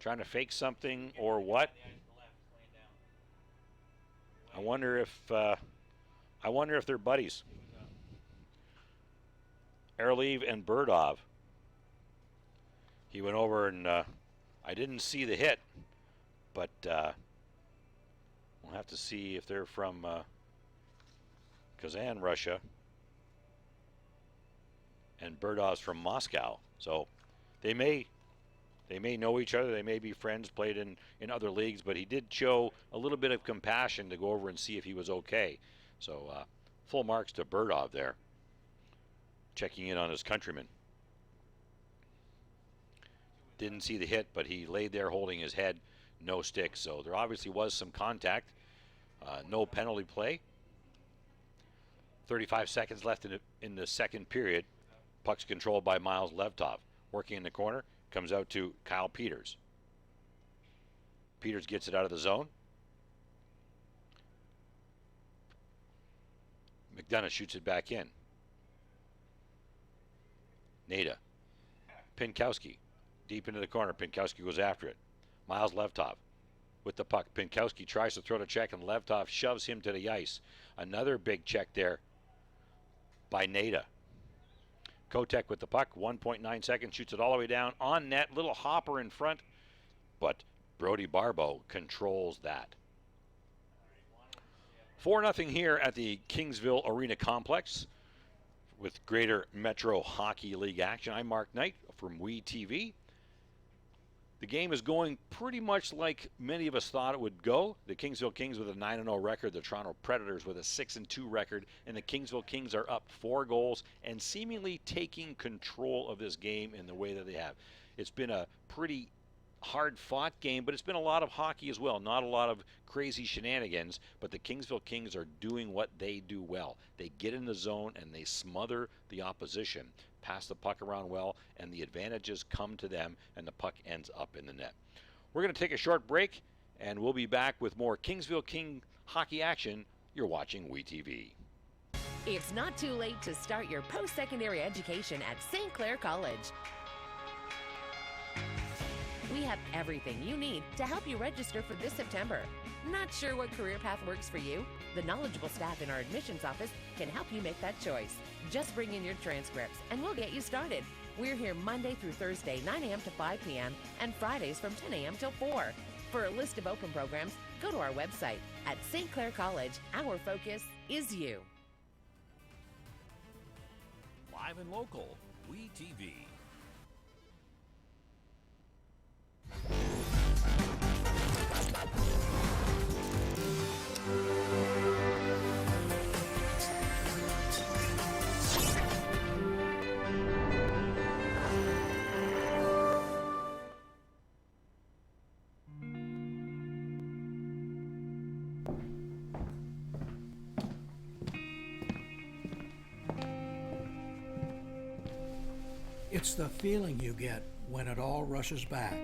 trying to fake something or what. I wonder if they're buddies. Erlev and Burdov. He went over and I didn't see the hit, but we'll have to see if they're from Kazan, Russia, and Burdov's from Moscow. So they may know each other. They may be friends, played in other leagues, but he did show a little bit of compassion to go over and see if he was okay. So full marks to Burdov there, checking in on his countryman. Didn't see the hit, but he laid there holding his head, no stick. So there obviously was some contact. No penalty play. 35 seconds left in the second period. Puck's controlled by Miles Levtov. Working in the corner, comes out to Kyle Peters. Peters gets it out of the zone. McDonough shoots it back in. Nada. Pinkowski. Deep into the corner. Pinkowski goes after it. Miles Levtov with the puck. Pinkowski tries to throw the check, and Levtov shoves him to the ice. Another big check there by Nada. Kotek with the puck. 1.9 seconds. Shoots it all the way down. On net. Little hopper in front. But Brody Barbeau controls that. 4-0 here at the Kingsville Arena Complex with Greater Metro Hockey League action. I'm Mark Knight from WeTV. The game is going pretty much like many of us thought it would go. The Kingsville Kings with a 9-0 record, the Toronto Predators with a 6-2 record, and the Kingsville Kings are up 4 goals and seemingly taking control of this game in the way that they have. It's been a pretty hard-fought game, but it's been a lot of hockey as well. Not a lot of crazy shenanigans, but the Kingsville Kings are doing what they do well. They get in the zone and they smother the opposition, pass the puck around well, and the advantages come to them, and the puck ends up in the net. We're going to take a short break, and we'll be back with more Kingsville King hockey action. You're watching WeTV. It's not too late to start your post-secondary education at St. Clair College. We have everything you need to help you register for this September. Not sure what career path works for you? The knowledgeable staff in our admissions office can help you make that choice. Just bring in your transcripts and we'll get you started. We're here Monday through Thursday, 9 a.m. to 5 p.m. and Fridays from 10 a.m. till 4. For a list of open programs, go to our website at St. Clair College. Our focus is you. Live and local, WeTV. It's the feeling you get when it all rushes back.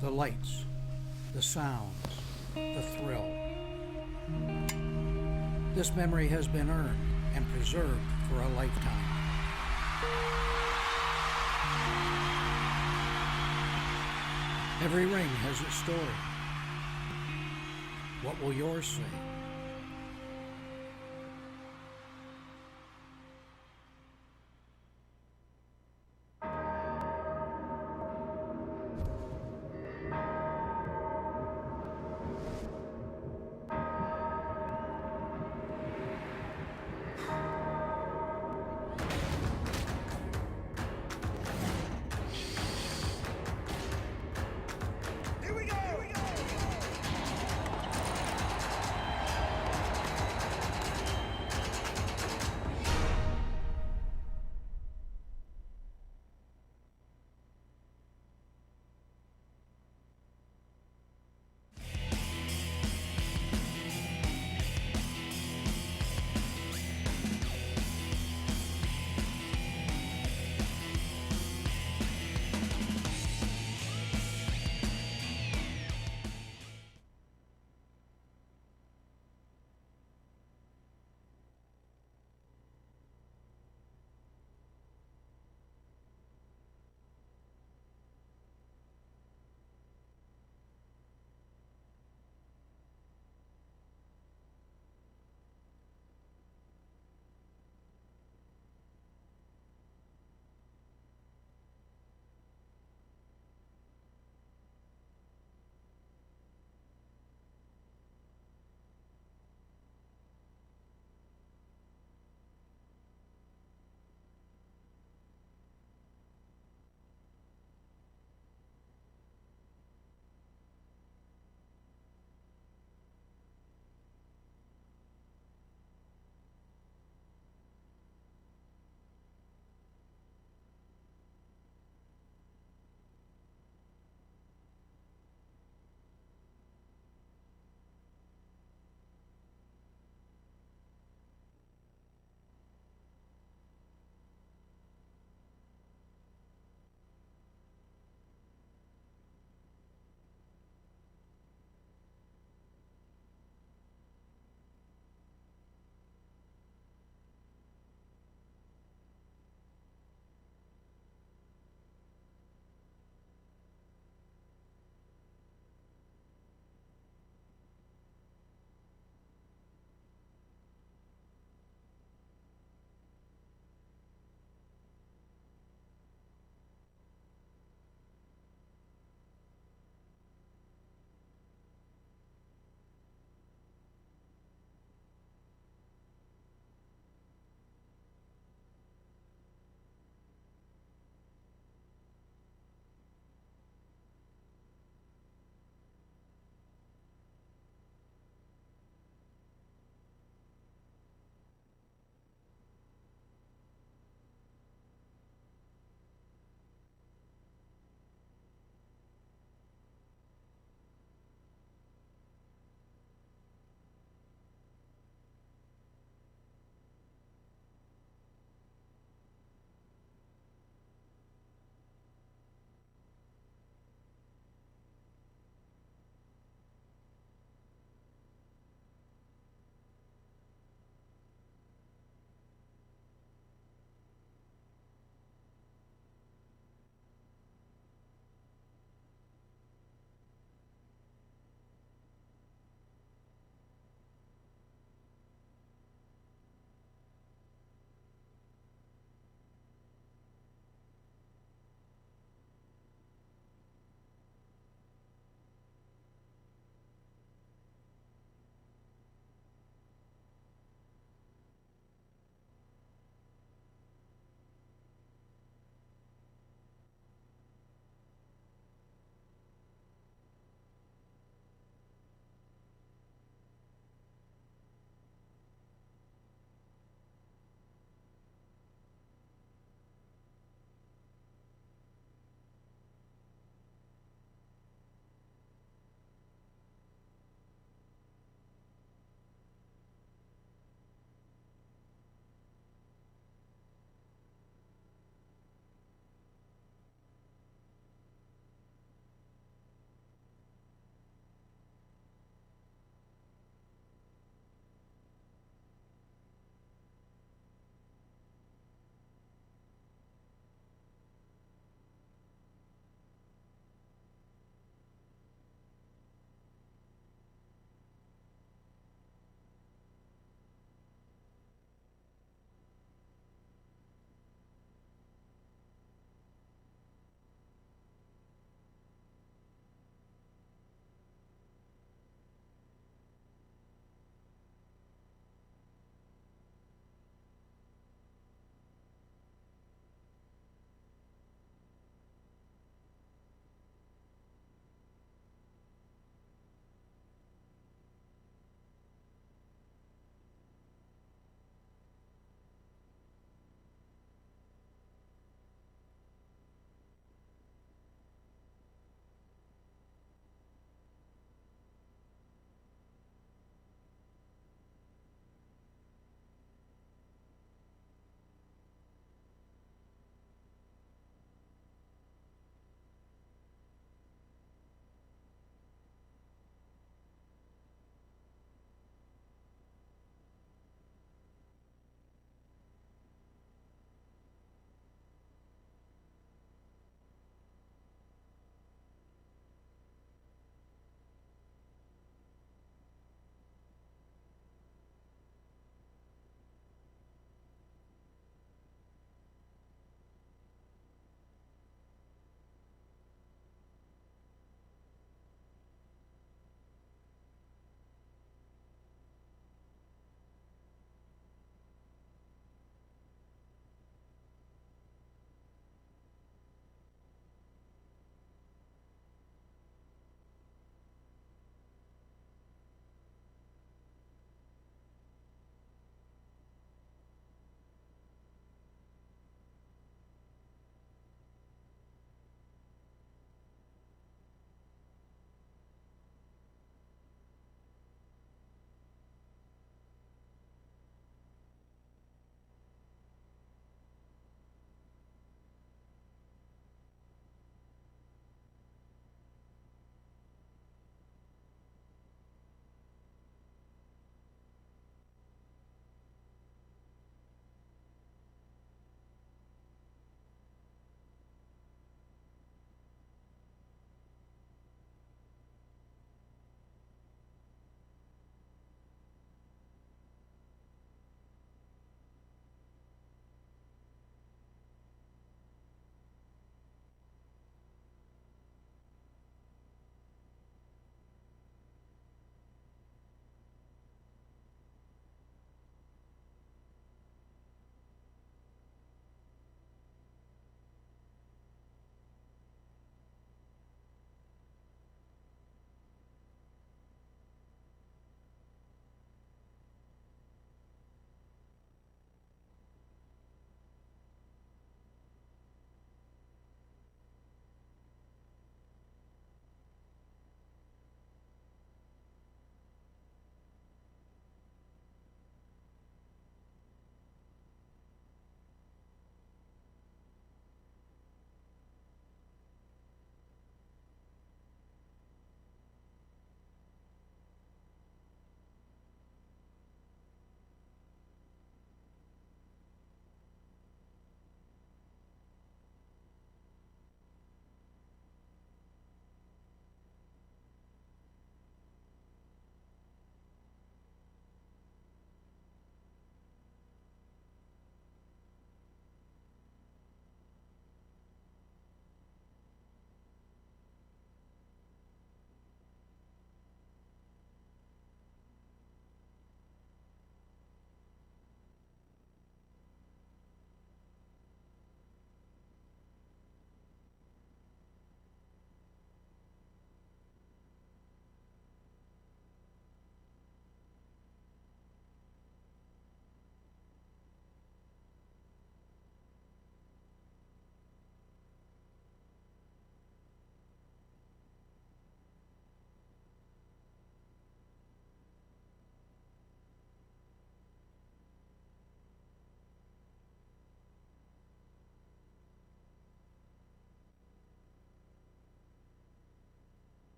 The lights, the sounds, the thrill. This memory has been earned and preserved for a lifetime. Every ring has its story. What will yours say?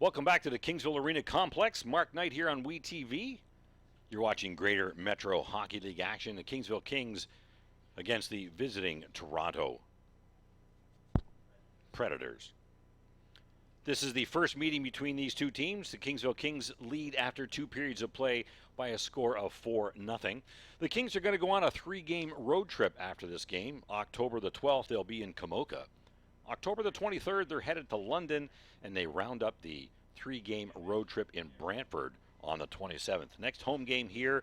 Welcome back to the Kingsville Arena Complex. Mark Knight here on WeTV. You're watching Greater Metro Hockey League action. The Kingsville Kings against the visiting Toronto Predators. This is the first meeting between these two teams. The Kingsville Kings lead after 2 periods of play by a score of 4-0. The Kings are going to go on a 3-game road trip after this game. October the 12th, they'll be in Kamoka. October the 23rd, they're headed to London, and they round up the 3-game road trip in Brantford on the 27th. Next home game here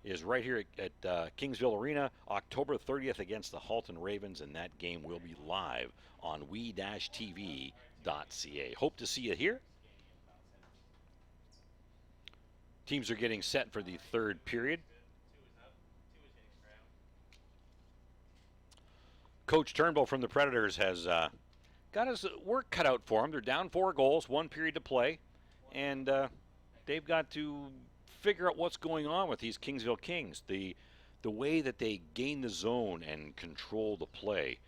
is right here at Kingsville Arena, October 30th against the Halton Ravens, and that game will be live on we-tv.ca. Hope to see you here. Teams are getting set for the 3rd period. Coach Turnbull from the Predators has got his work cut out for him. They're down 4 goals, 1 period to play, and they've got to figure out what's going on with these Kingsville Kings. The way that they gain the zone and control the play.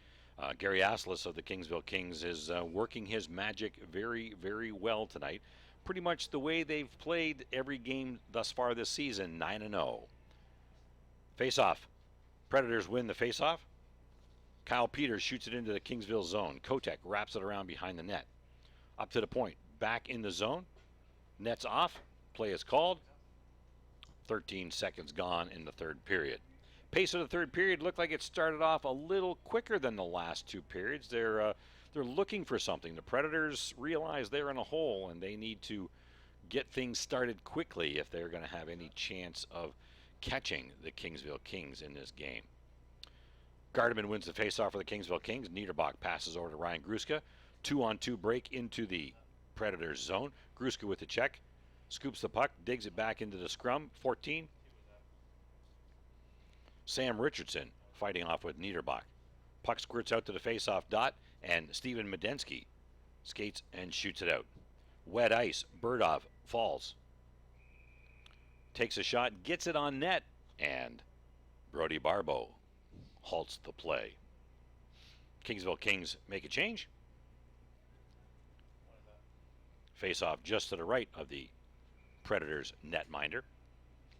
Gary Aslis of the Kingsville Kings is working his magic very, very well tonight. Pretty much the way they've played every game thus far this season, 9-0. Face-off. Predators win the face-off. Kyle Peters shoots it into the Kingsville zone. Kotek wraps it around behind the net. Up to the point. Back in the zone. Net's off. Play is called. 13 seconds gone in the 3rd period. Pace of the 3rd period looked like it started off a little quicker than the last 2 periods. They're looking for something. The Predators realize they're in a hole, and they need to get things started quickly if they're going to have any chance of catching the Kingsville Kings in this game. Gardeman wins the faceoff for the Kingsville Kings. Niederbach passes over to Ryan Gruska. 2-on-2 break into the Predators zone. Gruska with the check. Scoops the puck, digs it back into the scrum. 14. Sam Richardson fighting off with Niederbach. Puck squirts out to the faceoff dot, and Steven Medensky skates and shoots it out. Wet ice. Burdov falls. Takes a shot, gets it on net, and Brody Barbeau halts the play. Kingsville Kings make a change. Face-off just to the right of the Predators netminder.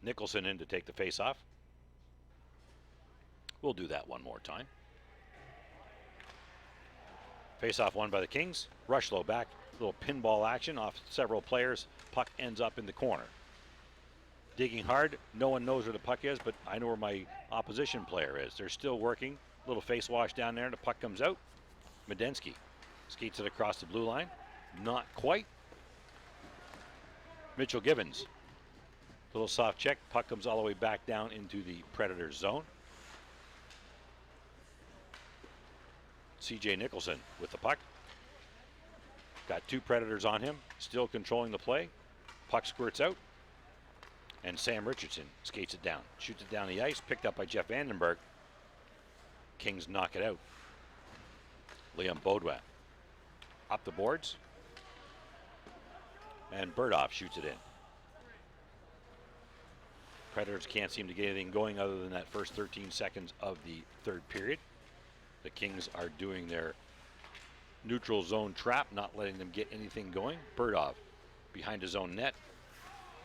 Nicholson in to take the face-off. We'll do that one more time. Face-off won by the Kings. Rushlow back. Little pinball action off several players. Puck ends up in the corner. Digging hard. No one knows where the puck is, but I know where my opposition player is. They're still working. Little face wash down there. The puck comes out. Medensky skates it across the blue line. Not quite. Mitchell Gibbons. Little soft check. Puck comes all the way back down into the Predators zone. C.J. Nicholson with the puck. Got 2 Predators on him. Still controlling the play. Puck squirts out. And Sam Richardson skates it down. Shoots it down the ice. Picked up by Jeff Vandenberg. Kings knock it out. Liam Baudouin up the boards. And Burdov shoots it in. Predators can't seem to get anything going other than that first 13 seconds of the 3rd period. The Kings are doing their neutral zone trap, not letting them get anything going. Burdov behind his own net.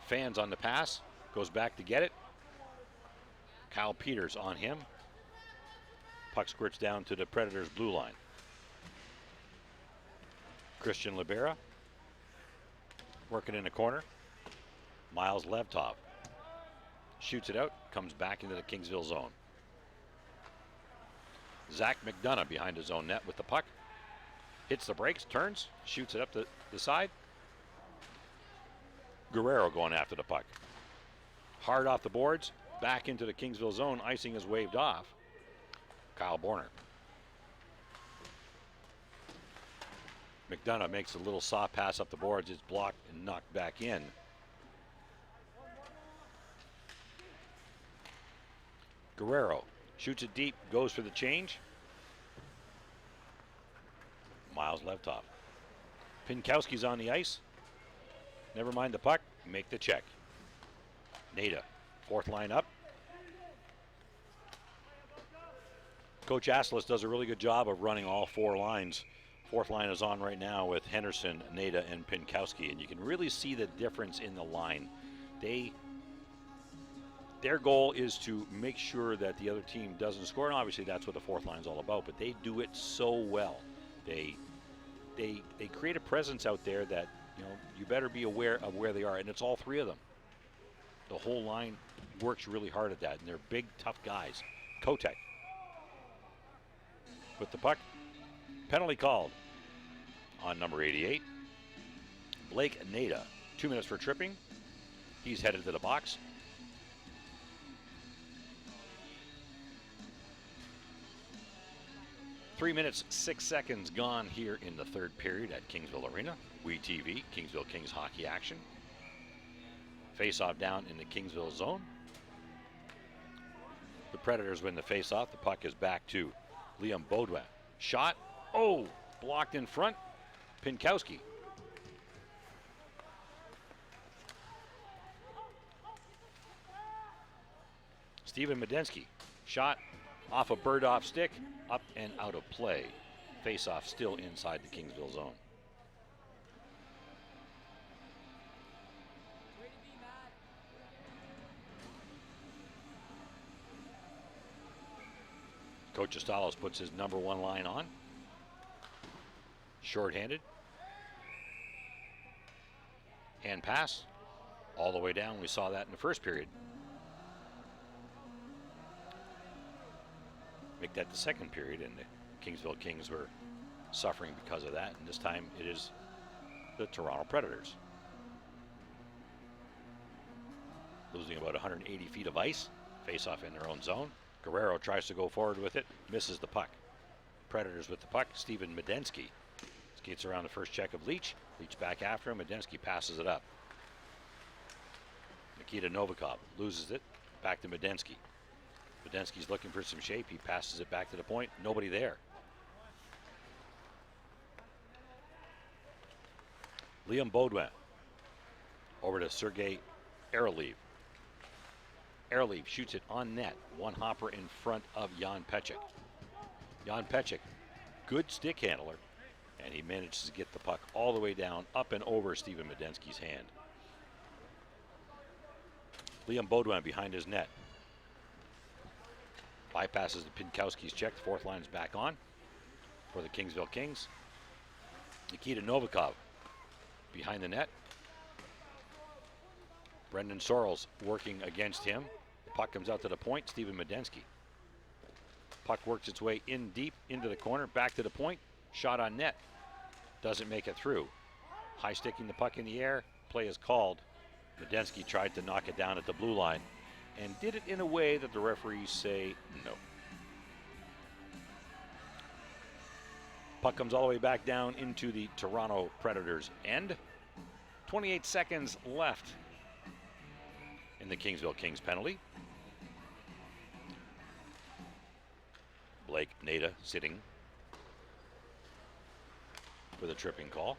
Fans on the pass. Goes back to get it. Kyle Peters on him. Puck squirts down to the Predators' blue line. Christian Libera working in the corner. Miles Levtov shoots it out. Comes back into the Kingsville zone. Zach McDonough behind his own net with the puck. Hits the brakes, turns, shoots it up the side. Guerrero going after the puck. Hard off the boards, back into the Kingsville zone. Icing is waved off. Kyle Borner. McDonough makes a little soft pass up the boards. It's blocked and knocked back in. Guerrero shoots it deep, goes for the change. Miles Levtov. Pinkowski's on the ice. Never mind the puck, make the check. Nada, 4th line up. Coach Aslis does a really good job of running all 4 lines Fourth line is on right now with Henderson, Nada, and Pinkowski, and you can really see the difference in the line. Their goal is to make sure that the other team doesn't score, and obviously that's what the fourth line's all about, but they do it so well. They create a presence out there that, you know, you better be aware of where they are, and it's all three of them. The whole line works really hard at that, and they're big, tough guys. Kotek with the puck. Penalty called on number 88. Blake Nada, 2 minutes for tripping. He's headed to the box. Three minutes, 6 seconds gone here in the third period at Kingsville Arena. WeTV, Kingsville Kings hockey action. Face-off down in the Kingsville zone. The Predators win the face-off. The puck is back to Liam Baudouin. Shot. Oh, blocked in front. Pinkowski. Steven Medensky. Shot off a bird-off stick, up and out of play. Face-off still inside the Kingsville zone. Coach Estalos puts his number one line on. Short-handed. Hand pass. All the way down. We saw that in the first period. Make that the second period, and the Kingsville Kings were suffering because of that. And this time it is the Toronto Predators. Losing about 180 feet of ice. Face-off in their own zone. Guerrero tries to go forward with it, misses the puck. Predators with the puck. Steven Medensky skates around the first check of Leach. Leach back after him. Medensky passes it up. Nikita Novikov loses it. Back to Medensky. Medensky's looking for some shape. He passes it back to the point. Nobody there. Liam Baudouin over to Sergei Erlev. Erlev shoots it on net. One hopper in front of Jan Pechik. Jan Pechik, good stick handler, and he manages to get the puck all the way down, up and over Steven Medensky's hand. Liam Baudouin behind his net. Bypasses the Pinkowski's check. The fourth line's back on for the Kingsville Kings. Nikita Novikov behind the net. Brendan Sorrells working against him. The puck comes out to the point. Steven Medensky. Puck works its way in deep into the corner. Back to the point. Shot on net. Doesn't make it through. High sticking the puck in the air. Play is called. Medensky tried to knock it down at the blue line and did it in a way that the referees say no. Puck comes all the way back down into the Toronto Predators' end. 28 seconds left in the Kingsville Kings penalty. Blake Nada sitting for the tripping call.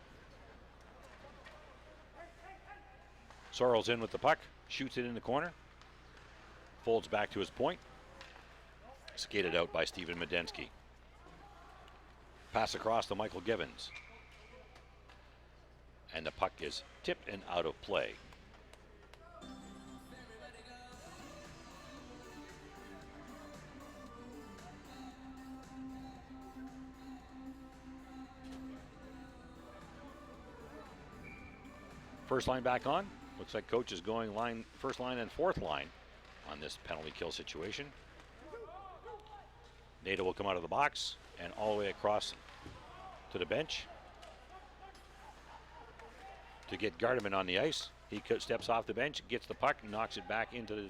Sorrells in with the puck, shoots it in the corner, folds back to his point, skated out by Steven Medensky. Pass across to Michael Givens. And the puck is tipped and out of play. First line back on. Looks like coach is going first line and fourth line on this penalty kill situation. Nada will come out of the box and all the way across to the bench to get Gardeman on the ice. He steps off the bench, gets the puck, and knocks it back into the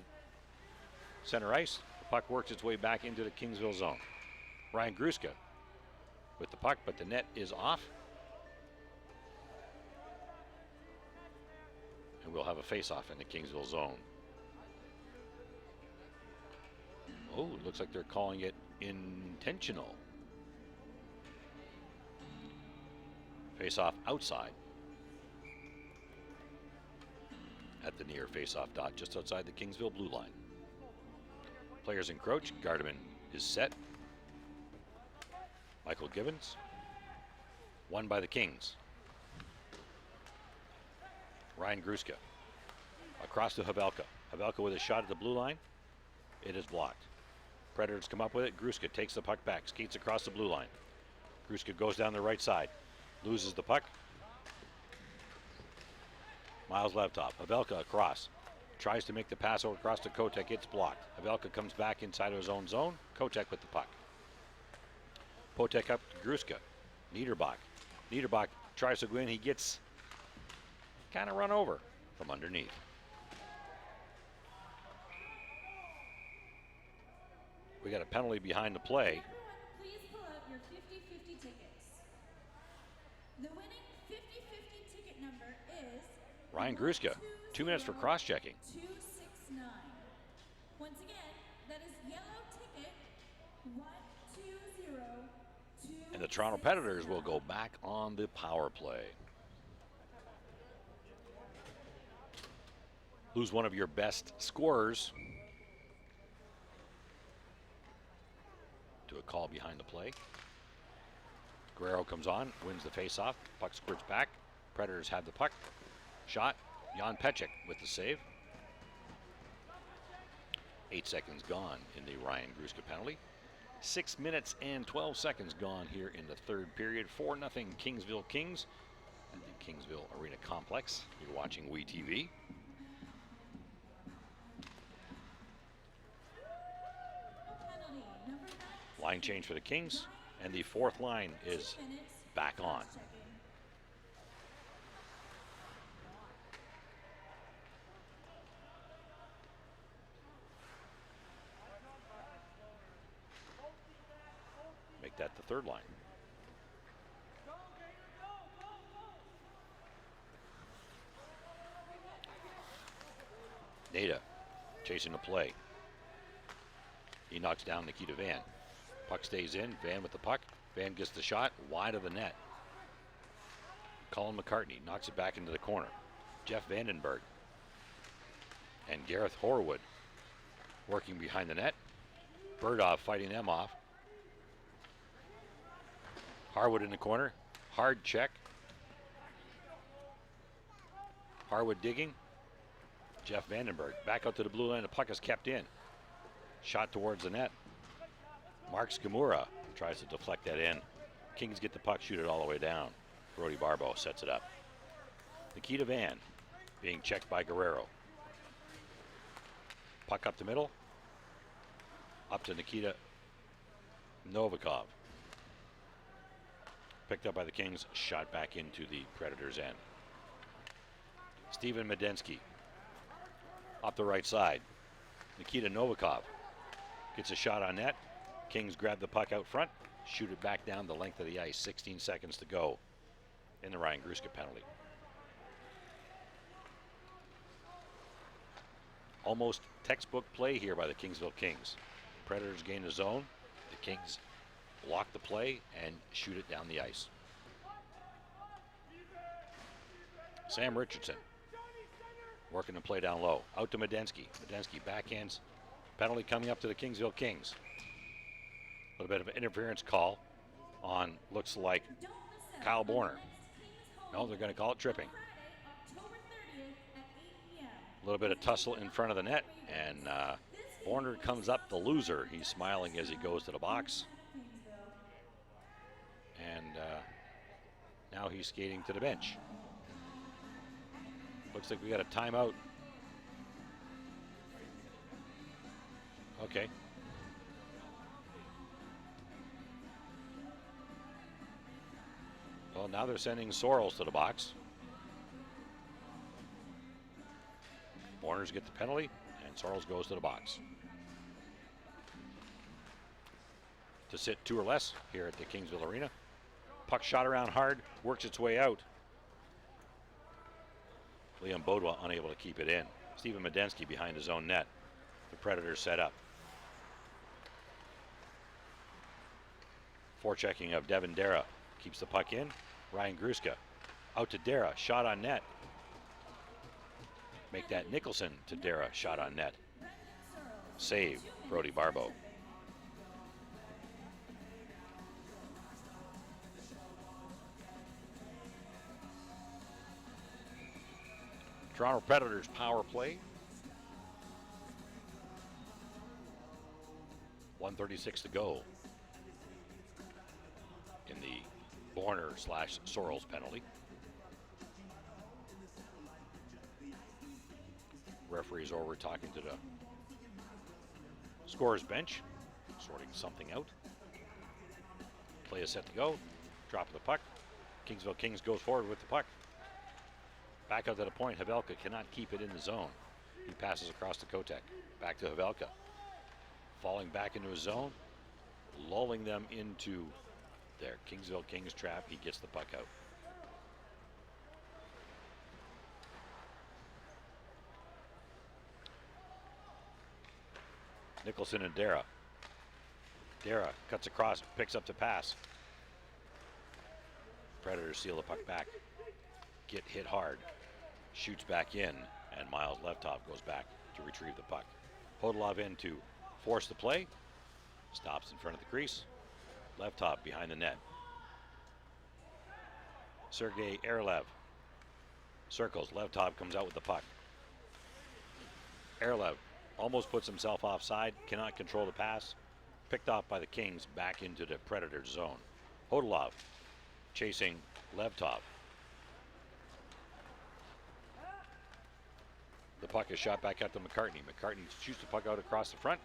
center ice. The puck works its way back into the Kingsville zone. Ryan Gruska with the puck, but the net is off. And we'll have a face-off in the Kingsville zone. Oh, it looks like they're calling it intentional. Face-off outside. At the near face-off dot, just outside the Kingsville blue line. Players encroach. Gardeman is set. Michael Givens. Won by the Kings. Ryan Gruska. Across to Havelka. Havelka with a shot at the blue line. It is blocked. Predators come up with it. Gruska takes the puck back. Skates across the blue line. Gruska goes down the right side. Loses the puck. Miles Levtov. Havelka across. Tries to make the pass over across to Kotek. It's blocked. Havelka comes back inside of his own zone. Kotek with the puck. Potek up to Gruska. Niederbach. Niederbach tries to go in. He gets kind of run over from underneath. We got a penalty behind the play. Everyone, please pull out your 50-50 tickets. The winning 50-50 ticket number is Ryan Gruska, 2 minutes for cross-checking. 269. Once again, that is yellow ticket 120269. And the Toronto Predators will go back on the power play. Lose one of your best scorers to a call behind the play. Guerrero comes on, wins the face-off. Puck squirts back. Predators have the puck. Shot. Jan Pechik with the save. 8 seconds gone in the Ryan Gruska penalty. 6 minutes and 12 seconds gone here in the third period. 4-0 Kingsville Kings at the Kingsville Arena Complex. You're watching WeTV. Penalty number 9. Line change for the Kings, and the fourth line is 2 minutes back on. cross-checking. Make that the third line. Nada chasing the play. He knocks down Nikita Van. Puck stays in. Van with the puck. Van gets the shot wide of the net. Colin McCartney knocks it back into the corner. Jeff Vandenberg and Gareth Horwood working behind the net. Birdov fighting them off. Harwood in the corner. Hard check. Harwood digging. Jeff Vandenberg back out to the blue line. The puck is kept in. Shot towards the net. Mark Skimura tries to deflect that in. Kings get the puck, shoot it all the way down. Brody Barbeau sets it up. Nikita Van being checked by Guerrero. Puck up the middle. Up to Nikita Novikov. Picked up by the Kings, shot back into the Predators' end. Steven Medensky up the right side. Nikita Novikov gets a shot on net. Kings grab the puck out front, shoot it back down the length of the ice. 16 seconds to go in the Ryan Gruska penalty. Almost textbook play here by the Kingsville Kings. Predators gain the zone. The Kings block the play and shoot it down the ice. Sam Richardson working the play down low. Out to Medensky. Medensky backhands. Penalty coming up to the Kingsville Kings. A little bit of an interference call on, looks like, Kyle Borner. No, they're going to call it tripping. A little bit of tussle in front of the net, and Borner comes up the loser. He's smiling as he goes to the box. And now he's skating to the bench. Looks like we got a timeout. Okay. Well, now they're sending Sorrells to the box. Warners get the penalty, and Sorrells goes to the box. To sit 2 or less here at the Kingsville Arena. Puck shot around hard, works its way out. Liam Bodwa unable to keep it in. Steven Medensky behind his own net. The Predators set up. Forechecking of Devin Dara keeps the puck in. Ryan Gruska out to Dara, shot on net. Make that Nicholson to Dara, shot on net. Save, Brody Barbeau. Toronto Predators power play. 1:36 to go in the Borner/Sorrells penalty. Referee's over talking to the scorer's bench, sorting something out. Play is set to go. Drop of the puck. Kingsville Kings goes forward with the puck. Back out to the point. Havelka cannot keep it in the zone. He passes across to Kotek. Back to Havelka. Falling back into his zone. Lulling them into their Kingsville Kings trap. He gets the puck out. Nicholson and Dara. Dara cuts across, picks up the pass. Predators seal the puck back. Get hit hard. Shoots back in, and Miles Levtov goes back to retrieve the puck. Podolov in to force the play. Stops in front of the crease. Levtov behind the net. Sergei Erlev circles. Levtov comes out with the puck. Erlev almost puts himself offside, cannot control the pass. Picked off by the Kings back into the Predators zone. Podolov chasing Levtov. The puck is shot back out to McCartney. McCartney shoots the puck out across the front.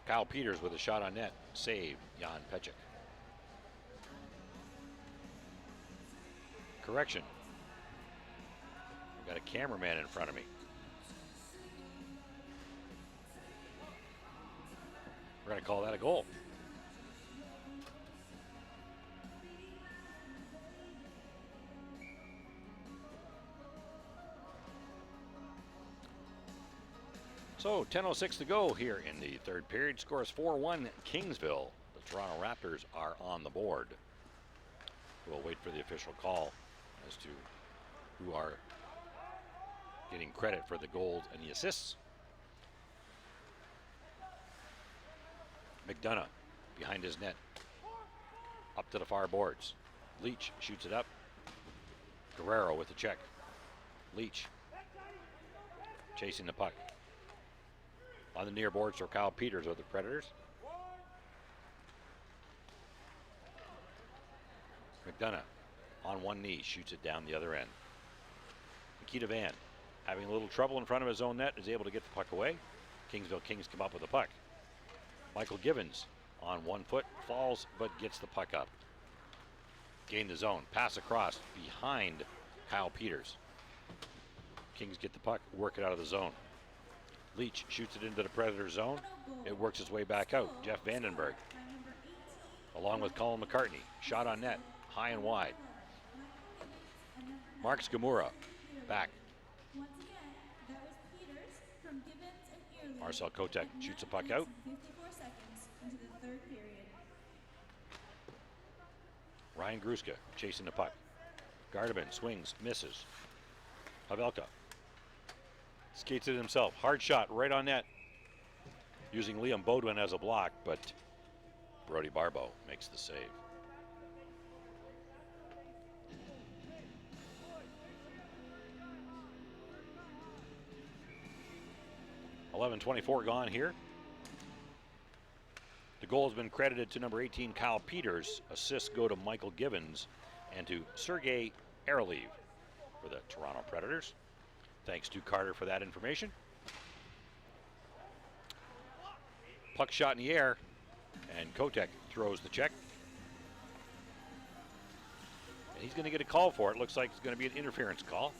Kyle Peters with a shot on net. Save Jan Pechik. Correction. I've got a cameraman in front of me. We're going to call that a goal. So 10:06 to go here in the third period. Score is 4-1 Kingsville. The Toronto Raptors are on the board. We'll wait for the official call as to who are getting credit for the goals and the assists. McDonough behind his net. Up to the far boards. Leach shoots it up. Guerrero with the check. Leach chasing the puck. On the near boards are Kyle Peters of the Predators. McDonough on one knee shoots it down the other end. Nikita Van having a little trouble in front of his own net is able to get the puck away. Kingsville Kings come up with the puck. Michael Givens on 1 foot, falls but gets the puck up. Gain the zone, pass across behind Kyle Peters. Kings get the puck, work it out of the zone. Leach shoots it into the Predator zone. It works its way back out. Jeff Vandenberg along with Colin McCartney. Shot on net, high and wide. Mark Skamura back. Marcel Kotek shoots the puck out. Ryan Gruska chasing the puck. Gardeman swings, misses. Havelka skates it himself. Hard shot right on net. Using Liam Bodwin as a block, but Brody Barbeau makes the save. .24 gone here. The goal has been credited to number 18, Kyle Peters. Assists go to Michael Givens and to Sergei Erlev for the Toronto Predators. Thanks to Carter for that information. Puck shot in the air, and Kotek throws the check. And he's going to get a call for it. Looks like it's going to be an interference call.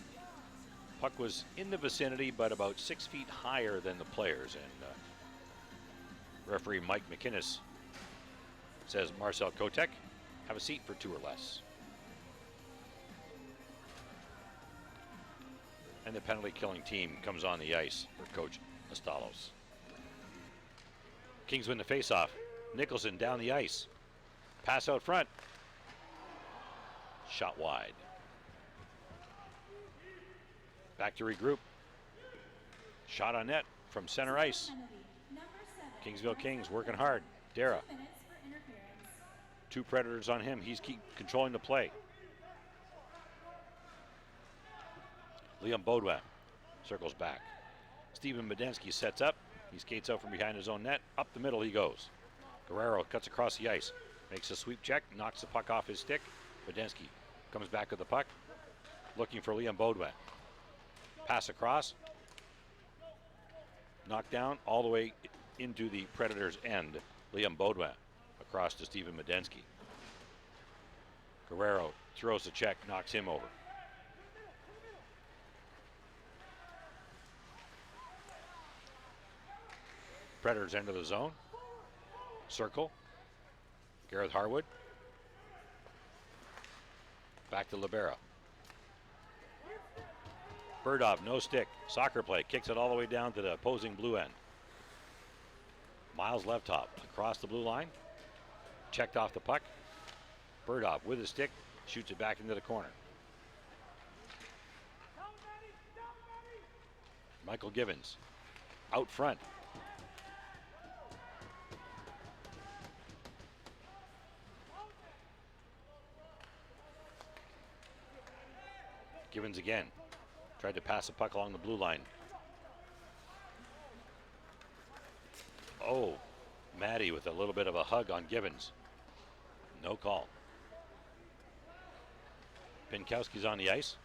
Puck was in the vicinity, but about 6 feet higher than the players. And referee Mike McInnes says, Marcel Kotek, have a seat for 2 or less. And the penalty killing team comes on the ice for Coach Astalos. Kings win the faceoff. Nicholson down the ice. Pass out front. Shot wide. Back to regroup. Shot on net from center ice. Kingsville Kings working hard. Dara. 2 Predators on him. He's keep controlling the play. Liam Baudouin circles back. Stephen Medensky sets up. He skates out from behind his own net. Up the middle he goes. Guerrero cuts across the ice. Makes a sweep check. Knocks the puck off his stick. Medensky comes back with the puck. Looking for Liam Baudouin. Pass across. Knocked down all the way into the Predators' end. Liam Baudouin across to Stephen Medensky. Guerrero throws the check, knocks him over. Predators enter the zone. Circle. Gareth Harwood. Back to Libera. Burdov, no stick. Soccer play. Kicks it all the way down to the opposing blue end. Miles left top. Across the blue line. Checked off the puck. Burdov with his stick. Shoots it back into the corner. Michael Givens. Out front. Givens again. Tried to pass the puck along the blue line. Oh, Maddie with a little bit of a hug on Givens. No call. Pinkowski's on the ice.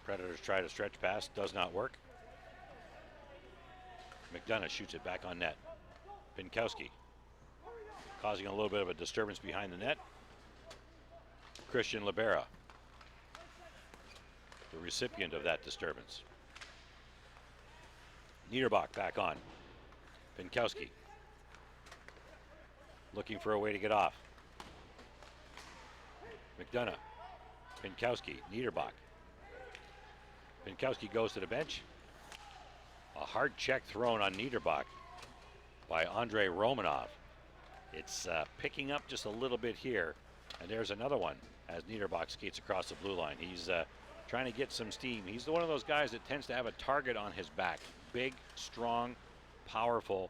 Predators try to stretch pass, does not work. McDonough shoots it back on net. Pinkowski causing a little bit of a disturbance behind the net. Christian Libera, the recipient of that disturbance. Niederbach back on. Pinkowski looking for a way to get off. McDonough, Pinkowski, Niederbach. Pinkowski goes to the bench. A hard check thrown on Niederbach by Andrei Romanov. It's picking up just a little bit here. And there's another one as Niederbach skates across the blue line. He's trying to get some steam. He's one of those guys that tends to have a target on his back. Big, strong, powerful,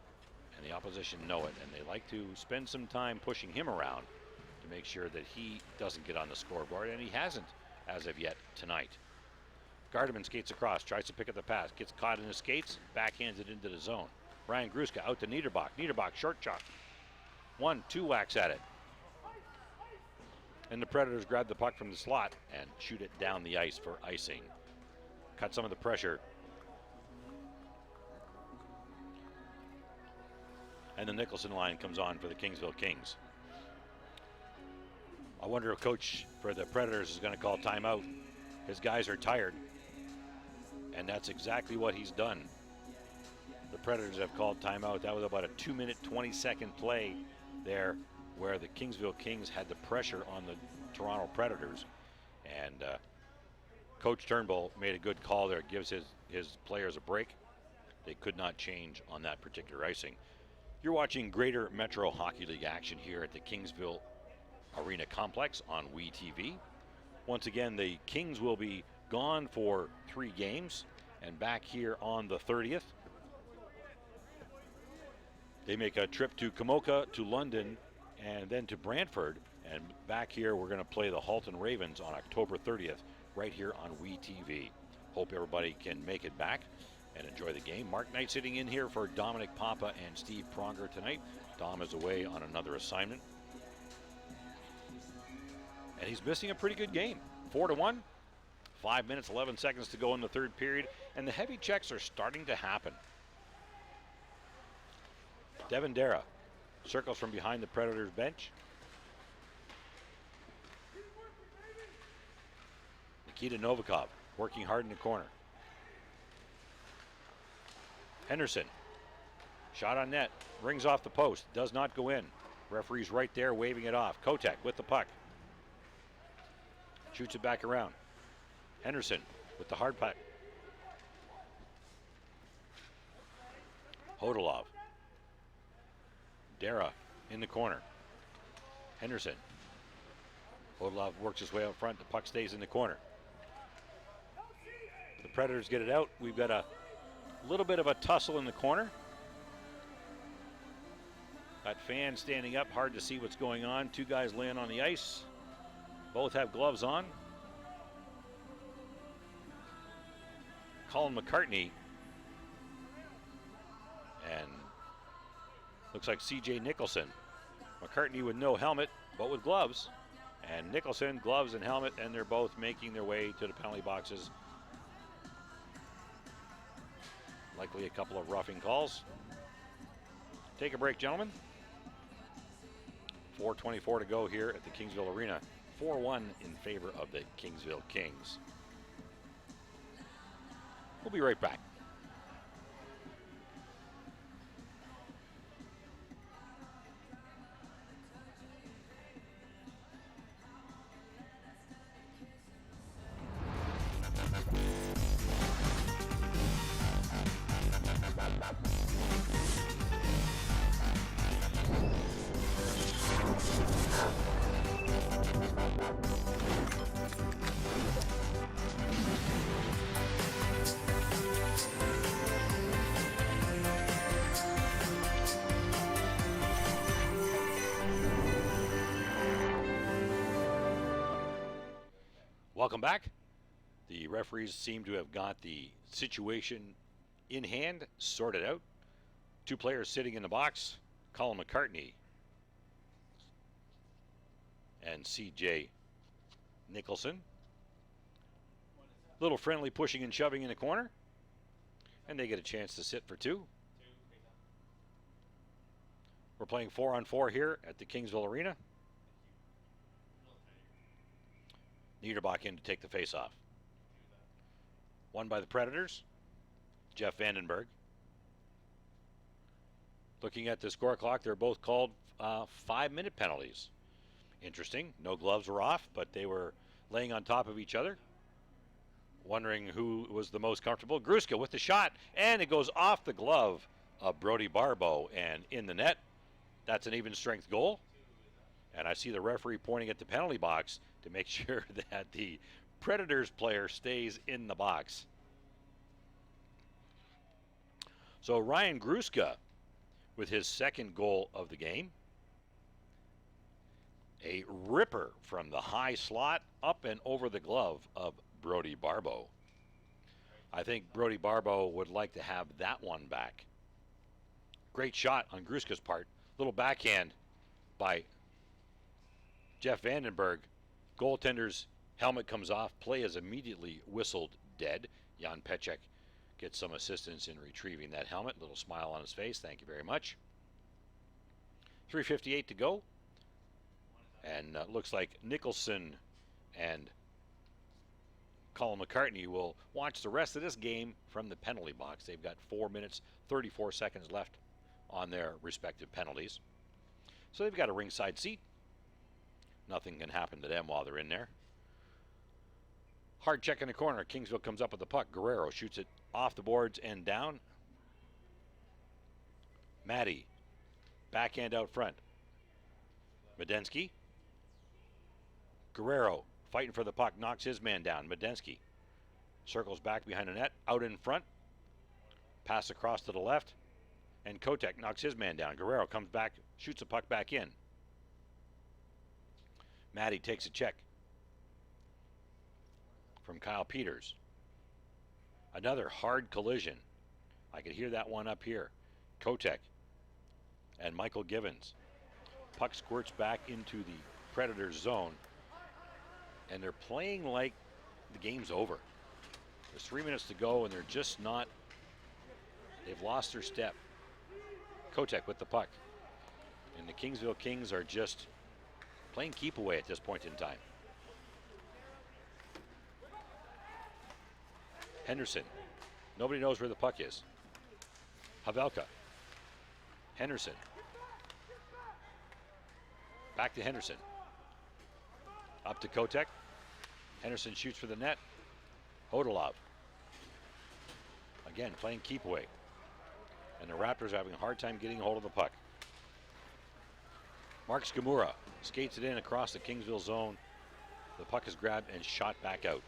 and the opposition know it. And they like to spend some time pushing him around to make sure that he doesn't get on the scoreboard, and he hasn't as of yet tonight. Gardeman skates across, tries to pick up the pass, gets caught in his skates, backhands it into the zone. Ryan Gruska out to Niederbach. Niederbach short shot. 1-2 whacks at it. And the Predators grab the puck from the slot and shoot it down the ice for icing. Cut some of the pressure. And the Nicholson line comes on for the Kingsville Kings. I wonder if coach for the Predators is going to call timeout. His guys are tired. And that's exactly what he's done. The Predators have called timeout. That was about a 2-minute, 20-second play there where the Kingsville Kings had the pressure on the Toronto Predators. And Coach Turnbull made a good call there. Gives his players a break. They could not change on that particular icing. You're watching Greater Metro Hockey League action here at the Kingsville Arena Complex on WeTV. Once again, the Kings will be gone for 3 games and back here on the 30th. They make a trip to Kamoka, to London, and then to Brantford. And back here, we're going to play the Halton Ravens on October 30th, right here on WeTV. Hope everybody can make it back and enjoy the game. Mark Knight sitting in here for Dominic Papa and Steve Pronger tonight. Dom is away on another assignment. And he's missing a pretty good game. 4-1. 5 minutes, 11 seconds to go in the third period. And the heavy checks are starting to happen. Devin Dara circles from behind the Predators bench. Nikita Novikov working hard in the corner. Henderson, shot on net, rings off the post, does not go in. Referee's right there waving it off. Kotek with the puck. Shoots it back around. Henderson with the hard puck. Hodolov. Dara in the corner. Henderson. Hodolov works his way out front. The puck stays in the corner. The Predators get it out. We've got a little bit of a tussle in the corner. Got fans standing up. Hard to see what's going on. 2 guys laying on the ice. Both have gloves on. Colin McCartney. And looks like C.J. Nicholson. McCartney with no helmet, but with gloves. And Nicholson, gloves and helmet, and they're both making their way to the penalty boxes. Likely a couple of roughing calls. Take a break, gentlemen. 4:24 to go here at the Kingsville Arena. 4-1 in favor of the Kingsville Kings. We'll be right back. Welcome back. The referees seem to have got the situation in hand, sorted out. Two players sitting in the box, Colin McCartney and C.J. Nicholson. Little friendly pushing and shoving in the corner, and they get a chance to sit for two. We're playing 4-on-4 here at the Kingsville Arena. Niederbach in to take the face-off. Won by the Predators, Jeff Vandenberg. Looking at the score clock, they're both called 5-minute penalties. Interesting. No gloves were off, but they were laying on top of each other. Wondering who was the most comfortable. Gruska with the shot, and it goes off the glove of Brody Barbeau and in the net. That's an even strength goal. And I see the referee pointing at the penalty box to make sure that the Predators player stays in the box. So Ryan Gruska with his second goal of the game. A ripper from the high slot up and over the glove of Brody Barbeau. I think Brody Barbeau would like to have that one back. Great shot on Gruska's part. Little backhand by Jeff Vandenberg. Goaltender's helmet comes off. Play is immediately whistled dead. Jan Peček gets some assistance in retrieving that helmet. Little smile on his face. Thank you very much. 3:58 to go. And looks like Nicholson and Colin McCartney will watch the rest of this game from the penalty box. They've got 4 minutes, 34 seconds left on their respective penalties. So they've got a ringside seat. Nothing can happen to them while they're in there. Hard check in the corner. Kingsville comes up with the puck. Guerrero shoots it off the boards and down. Maddie, backhand out front. Medensky. Guerrero fighting for the puck, knocks his man down. Medensky circles back behind the net, out in front. Pass across to the left, and Kotek knocks his man down. Guerrero comes back, shoots the puck back in. Maddie takes a check from Kyle Peters. Another hard collision. I could hear that one up here. Kotek and Michael Givens. Puck squirts back into the Predators zone, and they're playing like the game's over. There's 3 minutes to go, and they're just not, they've lost their step. Kotek with the puck. And the Kingsville Kings are just playing keep away at this point in time. Henderson. Nobody knows where the puck is. Havelka. Henderson. Back to Henderson. Up to Kotek. Henderson shoots for the net. Hodolov. Again, playing keep away. And the Raptors are having a hard time getting a hold of the puck. Mark Skimura skates it in across the Kingsville zone. The puck is grabbed and shot back out.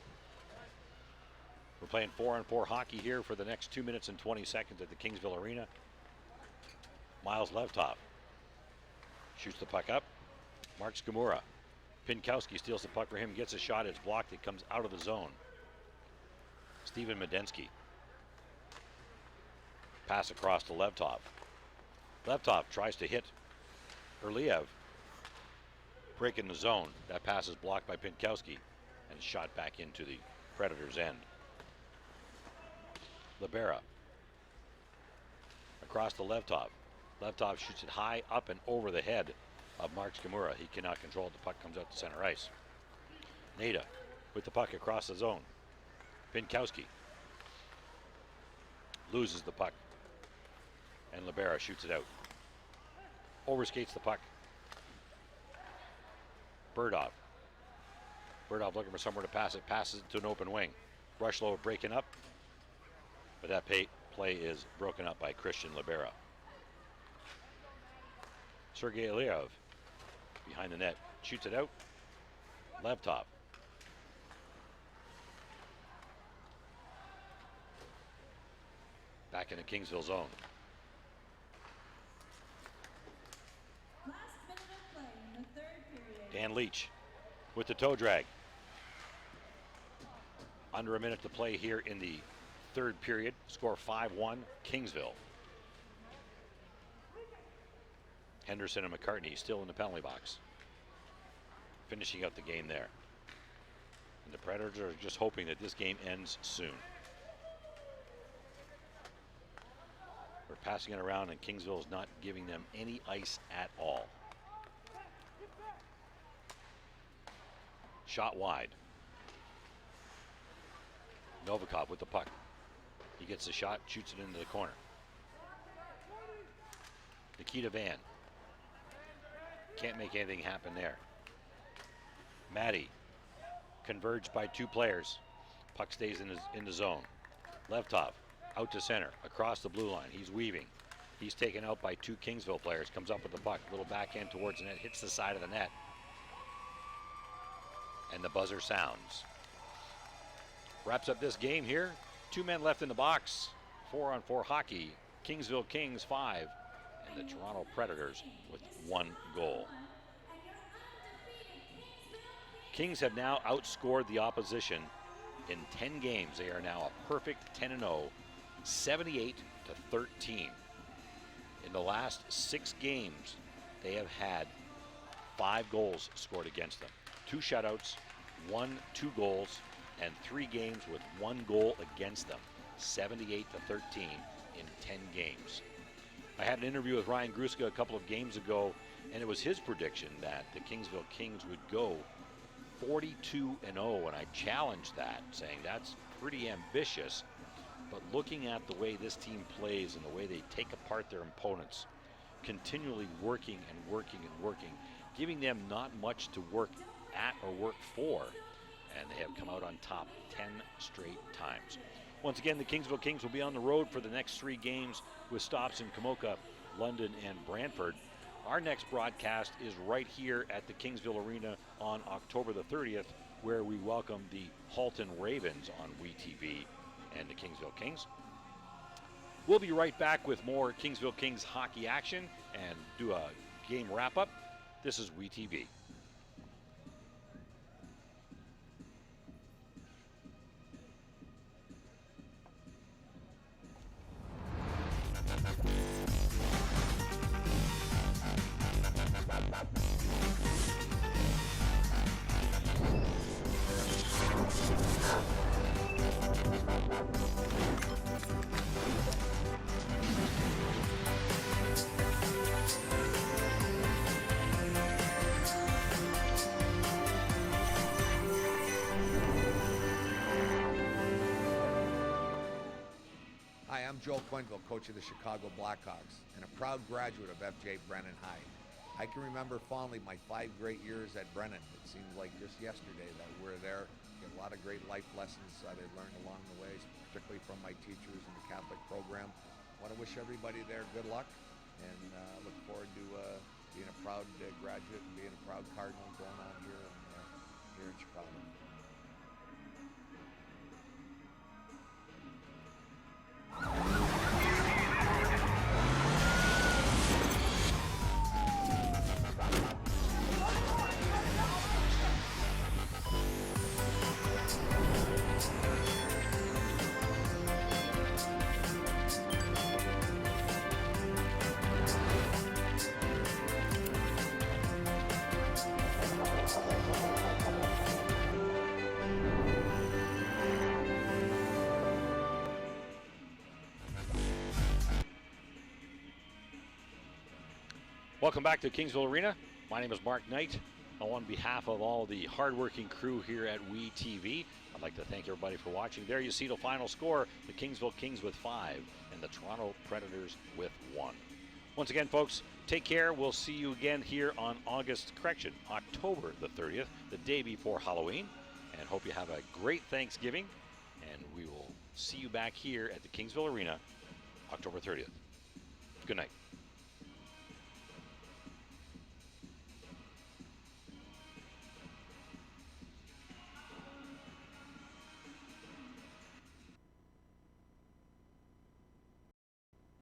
We're playing 4-on-4 hockey here for the next 2 minutes and 20 seconds at the Kingsville Arena. Miles Levtov shoots the puck up. Mark Skimura. Pinkowski steals the puck for him, gets a shot, it's blocked, it comes out of the zone. Steven Medensky Pass across to Levtov. Levtov tries to hit Erliev. Break in the zone. That pass is blocked by Pinkowski and shot back into the Predators' end. Libera. Across to Levtov. Levtov shoots it high up and over the head of Mark Skimura. He cannot control it. The puck comes out to center ice. Nada with the puck across the zone. Pinkowski loses the puck. And Libera shoots it out. Overskates the puck. Burdov. Burdov looking for somewhere to pass it. Passes it to an open wing. Rushlow breaking up. But that play is broken up by Christian Libera. Sergei Ilyev behind the net. Shoots it out. Levtov. Back in the Kingsville zone. Last minute of play in the third period. Dan Leach with the toe drag. Under a minute to play here in the third period. Score 5-1, Kingsville. Henderson and McCartney still in the penalty box. Finishing out the game there. And the Predators are just hoping that this game ends soon. We're passing it around and Kingsville is not giving them any ice at all. Shot wide. Novikov with the puck. He gets the shot, shoots it into the corner. Nikita Van. Can't make anything happen there. Matty. Converged by two players. Puck stays in the zone. Levtov out to center, across the blue line. He's weaving. He's taken out by two Kingsville players. Comes up with the puck. Little backhand towards the net. Hits the side of the net. And the buzzer sounds. Wraps up this game here. 2 men left in the box. 4-on-4 hockey. Kingsville Kings 5. And the Toronto Predators with 1 goal. Kings have now outscored the opposition in 10 games. They are now a perfect 10-0, 78-13. In the last 6 games, they have had 5 goals scored against them. 2 shutouts, 2 goals, and 3 games with 1 goal against them. 78-13 in 10 games. I had an interview with Ryan Gruska a couple of games ago, and it was his prediction that the Kingsville Kings would go 42-0, and I challenged that, saying that's pretty ambitious. But looking at the way this team plays and the way they take apart their opponents, continually working and working and working, giving them not much to work at or work for, and they have come out on top 10 straight times. Once again, the Kingsville Kings will be on the road for the next 3 games with stops in Kamoka, London, and Brantford. Our next broadcast is right here at the Kingsville Arena on October the 30th, where we welcome the Halton Ravens on WeTV and the Kingsville Kings. We'll be right back with more Kingsville Kings hockey action and do a game wrap-up. This is WeTV. Hi, I'm Joe Quenville, coach of the Chicago Blackhawks, and a proud graduate of FJ Brennan High. I can remember fondly my 5 great years at Brennan. It seems like just yesterday that we're there. Get a lot of great life lessons that I learned along the way, particularly from my teachers in the Catholic program. I want to wish everybody there good luck, and look forward to being a proud graduate and being a proud Cardinal going on here in Chicago. Welcome back to Kingsville Arena. My name is Mark Knight. On behalf of all the hardworking crew here at WeTV, I'd like to thank everybody for watching. There you see the final score, the Kingsville Kings with 5 and the Toronto Predators with 1. Once again, folks, take care. We'll see you again here on October the 30th, the day before Halloween. And hope you have a great Thanksgiving. And we will see you back here at the Kingsville Arena October 30th. Good night.